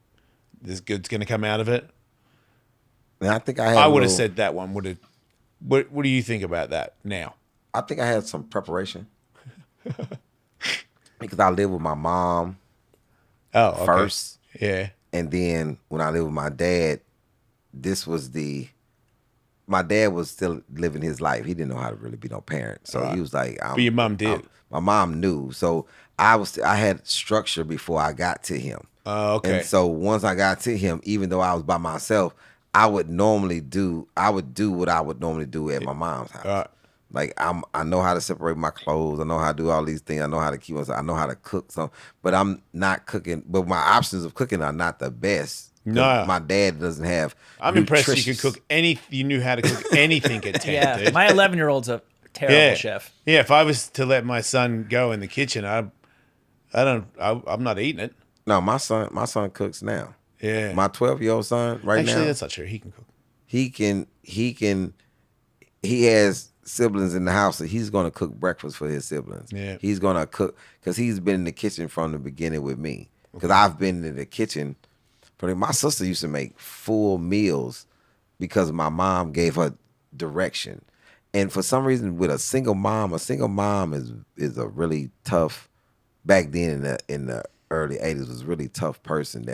there's good's going to come out of it. And I think I would have said that one. What do you think about that now? I think I had some preparation because I lived with my mom first. Yeah. And then when I lived with my dad, my dad was still living his life. He didn't know how to really be no parent. So he was like, but your mom did. My mom knew. So I had structure before I got to him. Oh, okay. And so once I got to him, even though I was by myself, I would do what I would normally do at my mom's house. Like I know how to separate my clothes. I know how to do all these things. I know how to keep myself. I know how to cook some, but I'm not cooking. But my options of cooking are not the best. No, my dad doesn't have. I'm impressed you could cook You knew how to cook anything at 10. Yeah, dude. my 11-year-old's a terrible chef. Yeah, if I was to let my son go in the kitchen, I'm not eating it. No, my son cooks now. Yeah, my 12-year-old son now. Actually, that's not true. He can cook. He has siblings in the house, so he's going to cook breakfast for his siblings. Yeah, he's going to cook because he's been in the kitchen from the beginning with me. Because I've been in the kitchen. My sister used to make full meals because my mom gave her direction. And for some reason, with a single mom is a really tough. Back then in the early 80s, was a really tough person.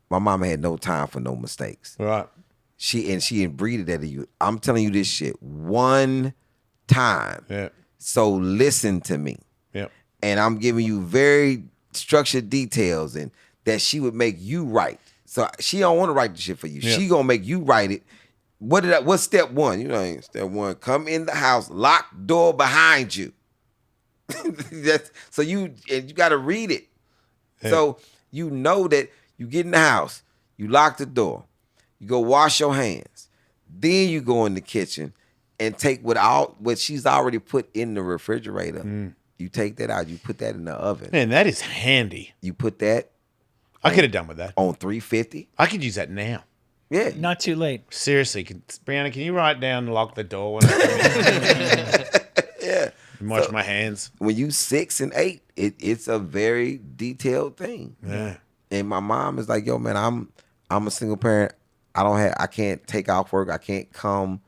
My mama had no time for no mistakes. Right. She inbreeded that in you. I'm telling you this shit one time. Yeah. So listen to me. Yeah. And I'm giving you very structured details and that she would make you write. So she don't want to write the shit for you. Yeah. She gonna make you write it. What's step one? Step one, come in the house, lock door behind you. So you gotta read it. Yeah. So you know that you get in the house, you lock the door, you go wash your hands, then you go in the kitchen and take what she's already put in the refrigerator. Mm. You take that out, you put that in the oven. Man, that is handy. You put that. I could have done with that. On 350. I could use that now. Yeah. Not too late. Seriously, Brianna, can you write down and lock the door when I come in? Yeah. Wash my hands. When you 6 and 8, it's a very detailed thing. Yeah. And my mom is like, yo, man, I'm a single parent. I can't take off work. I can't come,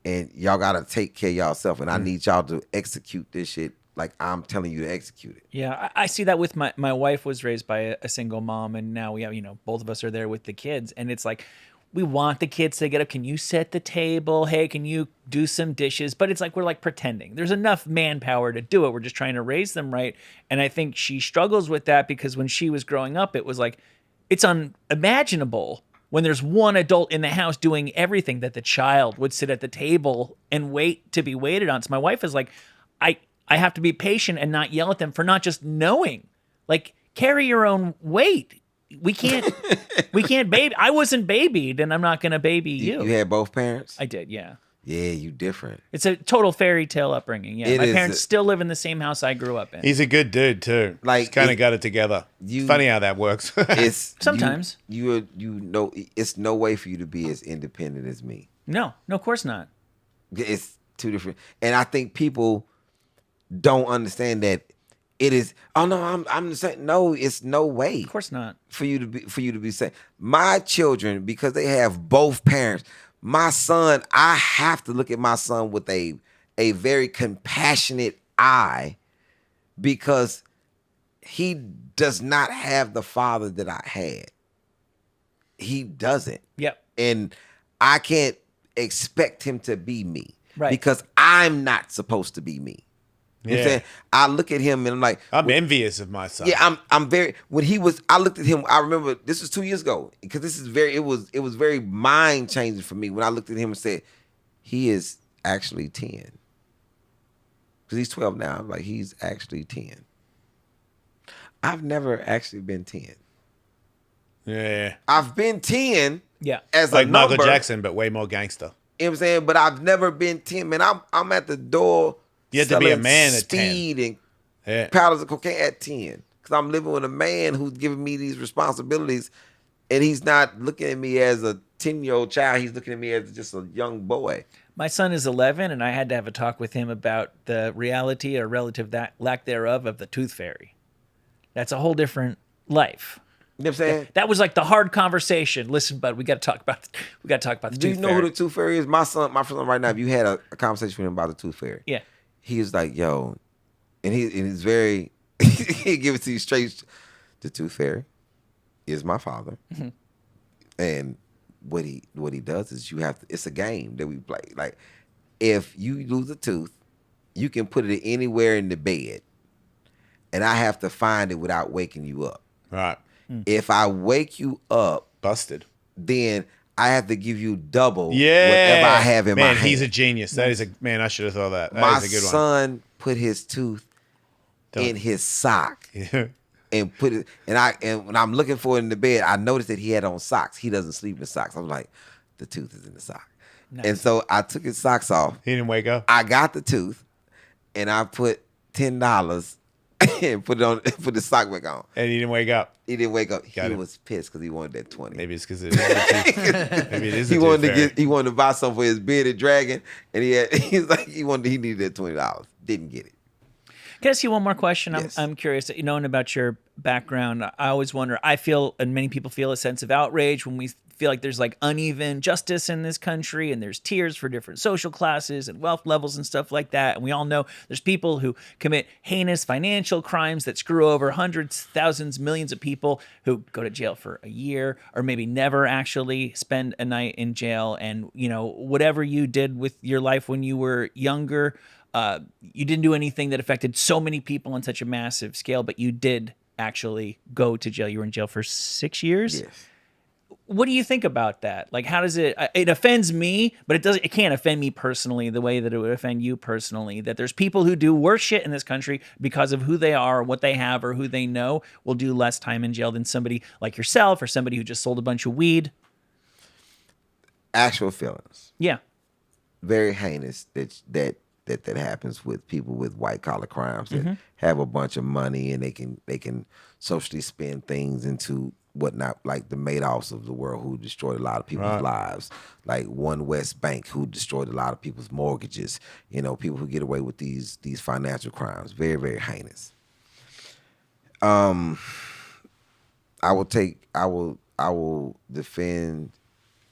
and y'all gotta take care of y'allself. And I need y'all to execute this shit like I'm telling you to execute it. Yeah, I see that with my wife was raised by a single mom, and now we have, both of us are there with the kids, and it's like we want the kids to get up. Can you set the table? Hey, can you do some dishes? But it's like we're like pretending. There's enough manpower to do it. We're just trying to raise them right. And I think she struggles with that because when she was growing up, it was like it's unimaginable when there's one adult in the house doing everything that the child would sit at the table and wait to be waited on. So my wife is like, I have to be patient and not yell at them for not just knowing. Like, carry your own weight. We can't baby. I wasn't babied, and I'm not gonna baby you. You had both parents? I did, yeah. Yeah, you different. It's a total fairy tale upbringing. Yeah, my parents still live in the same house I grew up in. He's a good dude too. Like, he's kind of got it together. It's funny how that works. It's sometimes you know it's no way for you to be as independent as me. No, of course not. It's two different, and I think people don't understand that. It is. Oh no, I'm saying no. It's no way. Of course not. For you to be saying my children, because they have both parents. My son, I have to look at my son with a very compassionate eye because he does not have the father that I had. He doesn't. Yep. And I can't expect him to be me. Right. Because I'm not supposed to be me. You know what I'm saying? I look at him and I'm like, I'm envious of my son. Yeah, I'm very. When he was, I looked at him. I remember this was 2 years ago because this is very. It was very mind changing for me when I looked at him and said, he is actually 10. Because he's 12 now. I'm like, he's actually 10. I've never actually been 10. Yeah. I've been 10. Yeah. As like a number, Michael Jackson, but way more gangster. You know what I'm saying? But I've never been 10. Man, I'm at the door. You have to be a selling man at 10. Speed and powders of cocaine at 10. Because I'm living with a man who's giving me these responsibilities, and he's not looking at me as a 10-year-old child. He's looking at me as just a young boy. My son is 11, and I had to have a talk with him about the reality or relative lack thereof of the tooth fairy. That's a whole different life. You know what I'm saying? That was like the hard conversation. Listen, bud, we got to talk about the tooth fairy. Do you know who the tooth fairy is? My son right now, if you had a conversation with him about the tooth fairy. Yeah. He was like, yo, and he's very, he give it to you straight. The tooth fairy is my father. Mm-hmm. And what he does is it's a game that we play. Like, if you lose a tooth, you can put it anywhere in the bed, and I have to find it without waking you up. Right. If I wake you up, busted, then I have to give you double whatever I have in my hand. Man, he's a genius. That is I should have thought that. My is a good one. son put his tooth in his sock. Yeah. And put it, and when I'm looking for it in the bed, I noticed that he had on socks. He doesn't sleep in socks. I'm like, the tooth is in the sock. Nice. And so I took his socks off. He didn't wake up. I got the tooth, and I put $10 and put the sock back on. And he didn't wake up. He didn't wake up. He was pissed because he wanted that 20. Maybe it's because it is a tooth. Maybe it is. He wanted to buy something for his bearded dragon, and he needed that $20. Didn't get it. Can I ask you one more question? Yes. I'm curious, knowing about your background, I always wonder, I feel, and many people feel, a sense of outrage when we feel like there's like uneven justice in this country and there's tiers for different social classes and wealth levels and stuff like that. And we all know there's people who commit heinous financial crimes that screw over hundreds, thousands, millions of people who go to jail for a year or maybe never actually spend a night in jail. And, whatever you did with your life when you were younger, you didn't do anything that affected so many people on such a massive scale, but you did actually go to jail. You were in jail for 6 years. Yes. What do you think about that? Like, how does it offends me, but it can't offend me personally the way that it would offend you personally, that there's people who do worse shit in this country because of who they are, or what they have, or who they know will do less time in jail than somebody like yourself or somebody who just sold a bunch of weed. Actual feelings. Yeah. Very heinous that happens with people with white collar crimes that have a bunch of money and they can socially spend things into whatnot, like the Madoffs of the world who destroyed a lot of people's lives, like One West Bank who destroyed a lot of people's mortgages. People who get away with these financial crimes, very, very heinous. I will defend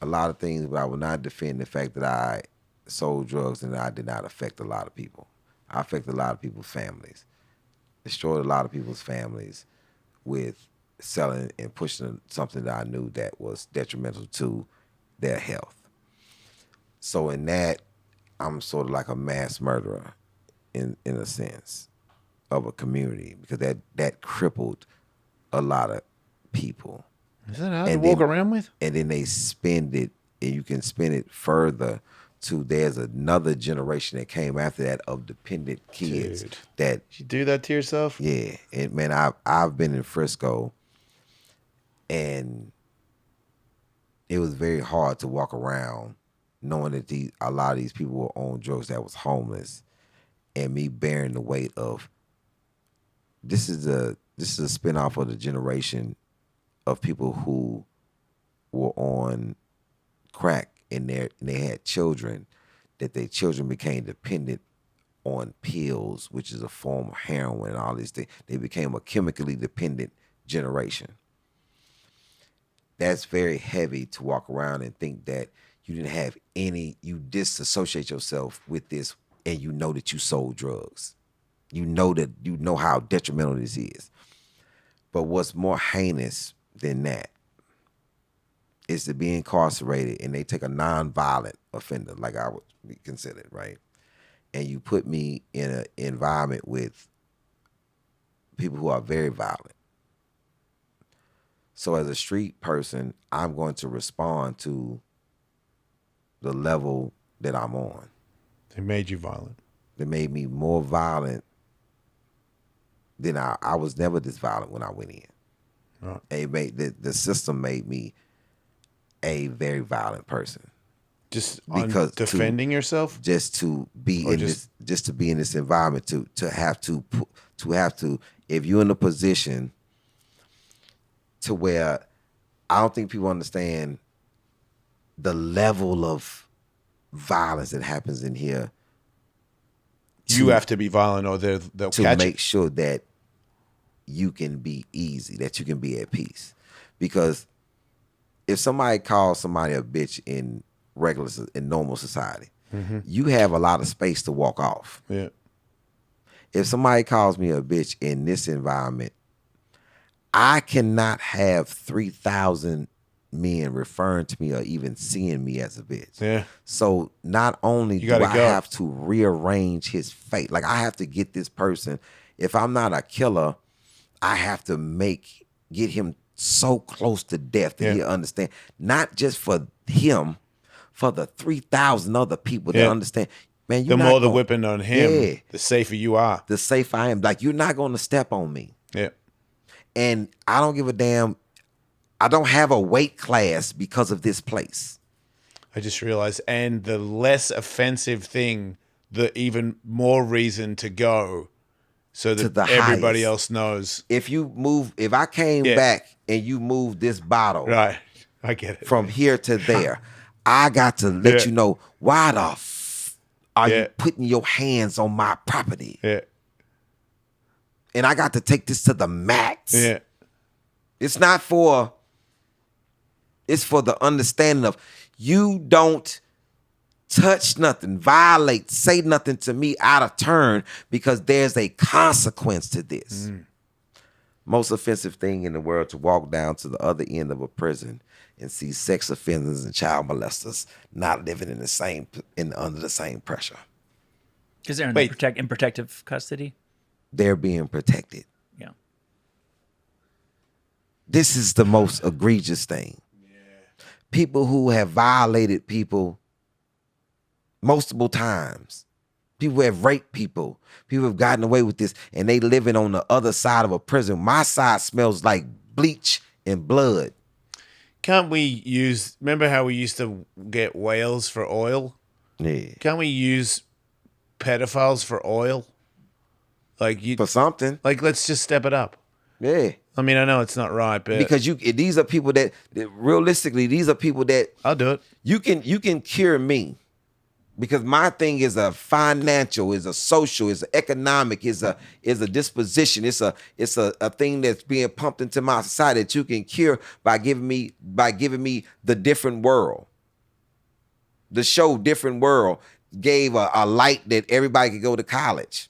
a lot of things, but I will not defend the fact that I sold drugs and I did not affect a lot of people. I affected a lot of people's families, destroyed a lot of people's families with selling and pushing something that I knew that was detrimental to their health. So in that, I'm sort of like a mass murderer in a sense of a community, because that crippled a lot of people. Is that hard to walk around with? And then they spend it, and you can spin it further to there's another generation that came after that of dependent kids. Dude. That Did you do that to yourself? yeah, and man, I've been in Frisco, and it was very hard to walk around knowing that a lot of these people were on drugs, that was homeless, and me bearing the weight of this is a spinoff of the generation of people who were on crack, and they had children, that their children became dependent on pills, which is a form of heroin and all these things. They became a chemically dependent generation. That's very heavy to walk around and think that you didn't have you disassociate yourself with this, and you know that you sold drugs. You know how detrimental this is. But what's more heinous than that is to be incarcerated, and they take a non-violent offender, like I would be considered, right? And you put me in an environment with people who are very violent. So as a street person, I'm going to respond to the level that I'm on. They made you violent. They made me more violent than I was never this violent when I went in. Right. It made the system made me a very violent person. Just Because defending yourself? Just to be Or in just to be in this environment, to have to if you're in a position to where, I don't think people understand the level of violence that happens in here. You have to be violent, or they'll to catch make it. sure that you can be easy, that you can be at peace. Because if somebody calls somebody a bitch in normal society, you have a lot of space to walk off. Yeah. If somebody calls me a bitch in this environment, I cannot have 3,000 men referring to me or even seeing me as a bitch. Yeah. So not only do I have to rearrange his fate, like I have to get this person, if I'm not a killer, I have to get him so close to death that he'll understand, not just for him, for the 3,000 other people that understand. Man, the more the whipping on him, the safer you are. The safer I am. Like, you're not going to step on me. Yeah. And I don't give a damn. I don't have a weight class because of this place. I just realized, and the less offensive thing, the even more reason to go, so that everybody else knows. If I came back and you moved this bottle, right? I get it. From here to there, I got to let you know, why the are you putting your hands on my property? Yeah. And I got to take this to the max. Yeah. It's for the understanding of, you don't touch nothing, violate, say nothing to me out of turn, because there's a consequence to this. Most offensive thing in the world, to walk down to the other end of a prison and see sex offenders and child molesters not living under the same pressure. Because they're in protective custody. They're being protected. Yeah. This is the most egregious thing. People who have violated people multiple times. People who have raped people. People who have gotten away with this, and they living on the other side of a prison. My side smells like bleach and blood. Can't we remember how we used to get whales for oil? Yeah. Can't we use pedophiles for oil? For something. Like, let's just step it up. Yeah. I mean, I know it's not right, but because these are people that realistically, these are people that I'll do it. You can cure me, because my thing is a financial, is a social, is a economic, is a disposition. It's a thing that's being pumped into my society that you can cure by giving me the Different World. The show Different World gave a light that everybody could go to college.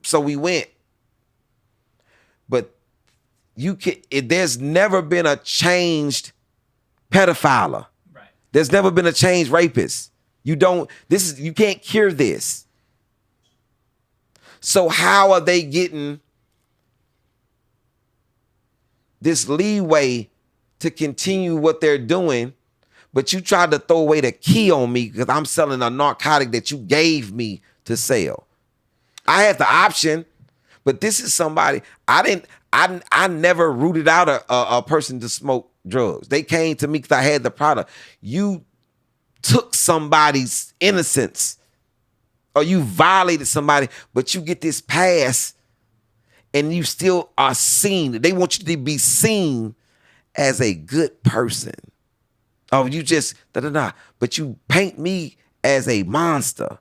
So we went. But there's never been a changed pedophile. There's never been a change rapist. You can't cure this. So how are they getting this leeway to continue what they're doing, but you tried to throw away the key on me because I'm selling a narcotic that you gave me to sell? I had the option, but this is somebody I never rooted out a person to smoke drugs. They came to me because I had the product. You took somebody's innocence, or you violated somebody, but you get this pass and you still are seen. They want you to be seen as a good person. Oh, you just but you paint me as a monster.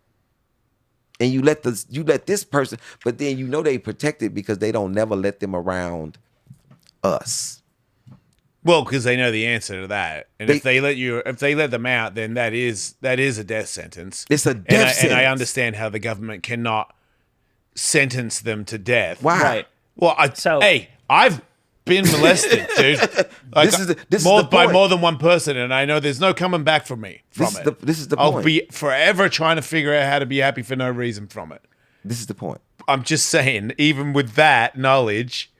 And you let this person, but then you know they protected because they don't never let them around us. Well, because they know the answer to that, and if they let them out, then that is a death sentence. It's a death sentence, and I understand how the government cannot sentence them to death. Why? Right. Well, hey, I've been molested, dude. Like, by more than one person, and I know there's no coming back from me from it. This is the point. I'll be forever trying to figure out how to be happy for no reason from it. This is the point. I'm just saying, even with that knowledge,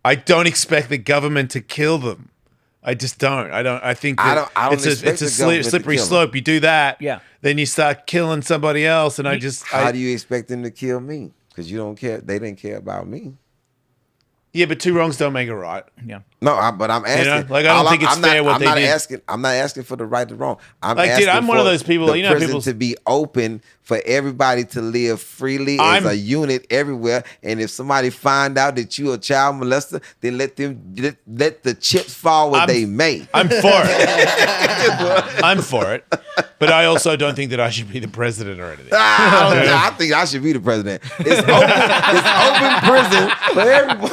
I don't expect the government to kill them. I just don't. I think that it's a slippery slope. You do that, then you start killing somebody else, and how do you expect them to kill me? Because you don't care. They didn't care about me. Yeah, but two wrongs don't make a right. Yeah. No, but I'm asking. You know? Like, I don't think it's fair what they did. I'm not asking for the right or wrong. I'm like, asking dude, I'm one of those people. The prison to be open for everybody to live freely as a unit everywhere. And if somebody find out that you a child molester, then let the chips fall where they may. I'm for it. I'm for it. But I also don't think that I should be the president or anything. I think I should be the president. It's open prison for everyone.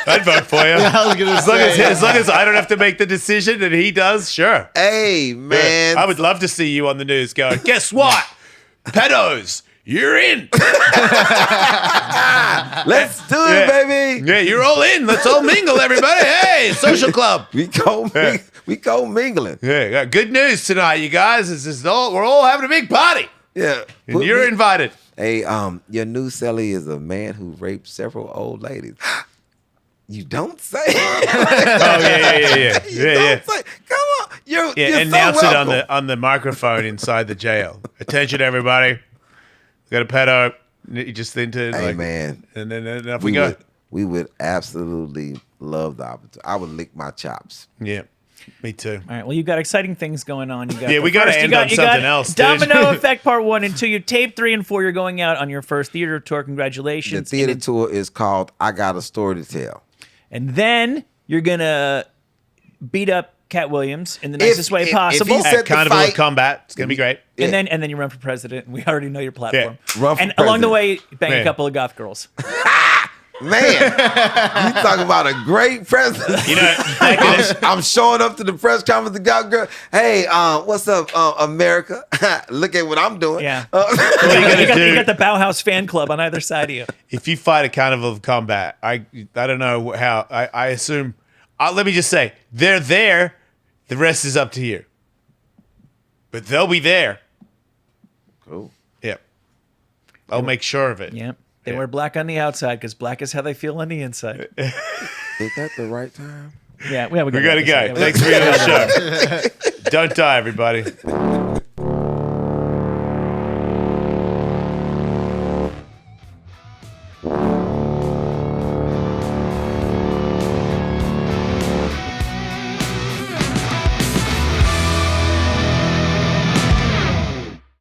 I'd vote for you. I was gonna say, as long as I don't have to make the decision and he does, sure. Hey, man. Yeah, I would love to see you on the news going, guess what? Pedos, you're in. Let's do it, baby. Yeah, you're all in. Let's all mingle, everybody. Hey, social club. We go mingling. Yeah, good news tonight, you guys. We're all having a big party. Yeah. And you're invited. Hey, your new cellie is a man who raped several old ladies. You don't say. Yeah. Say. Come on, you're announce so it on the microphone inside the jail. Attention, everybody. We got a pedo. You just into hey, man. And then off we go. We would absolutely love the opportunity. I would lick my chops. Yeah. Me too. All right. Well, you've got exciting things going on. We got to end on something else. Domino Effect Part 1 and 2. You tape 3 and 4. You're going out on your first theater tour. Congratulations. The theater tour is called I Got a Story to Tell. And then you're going to beat up Cat Williams in the nicest way possible. At Carnival of Combat. It's going to be great. And then you run for president. We already know your platform. Yeah. Run for and president. Along the way, bang a couple of goth girls. Man, you talking about a great president. You know, I'm showing up to the press conference. The guy, girl, hey, what's up, America? Look at what I'm doing. Yeah, you got the Bauhaus fan club on either side of you. If you fight a Carnival of Combat, I don't know how. I assume. Let me just say, they're there. The rest is up to you. But they'll be there. Cool. Yep. I'll make sure of it. Yep. They wear black on the outside because black is how they feel on the inside. Is that the right time? Yeah, we gotta go. Thanks for being on the show. Don't die, everybody.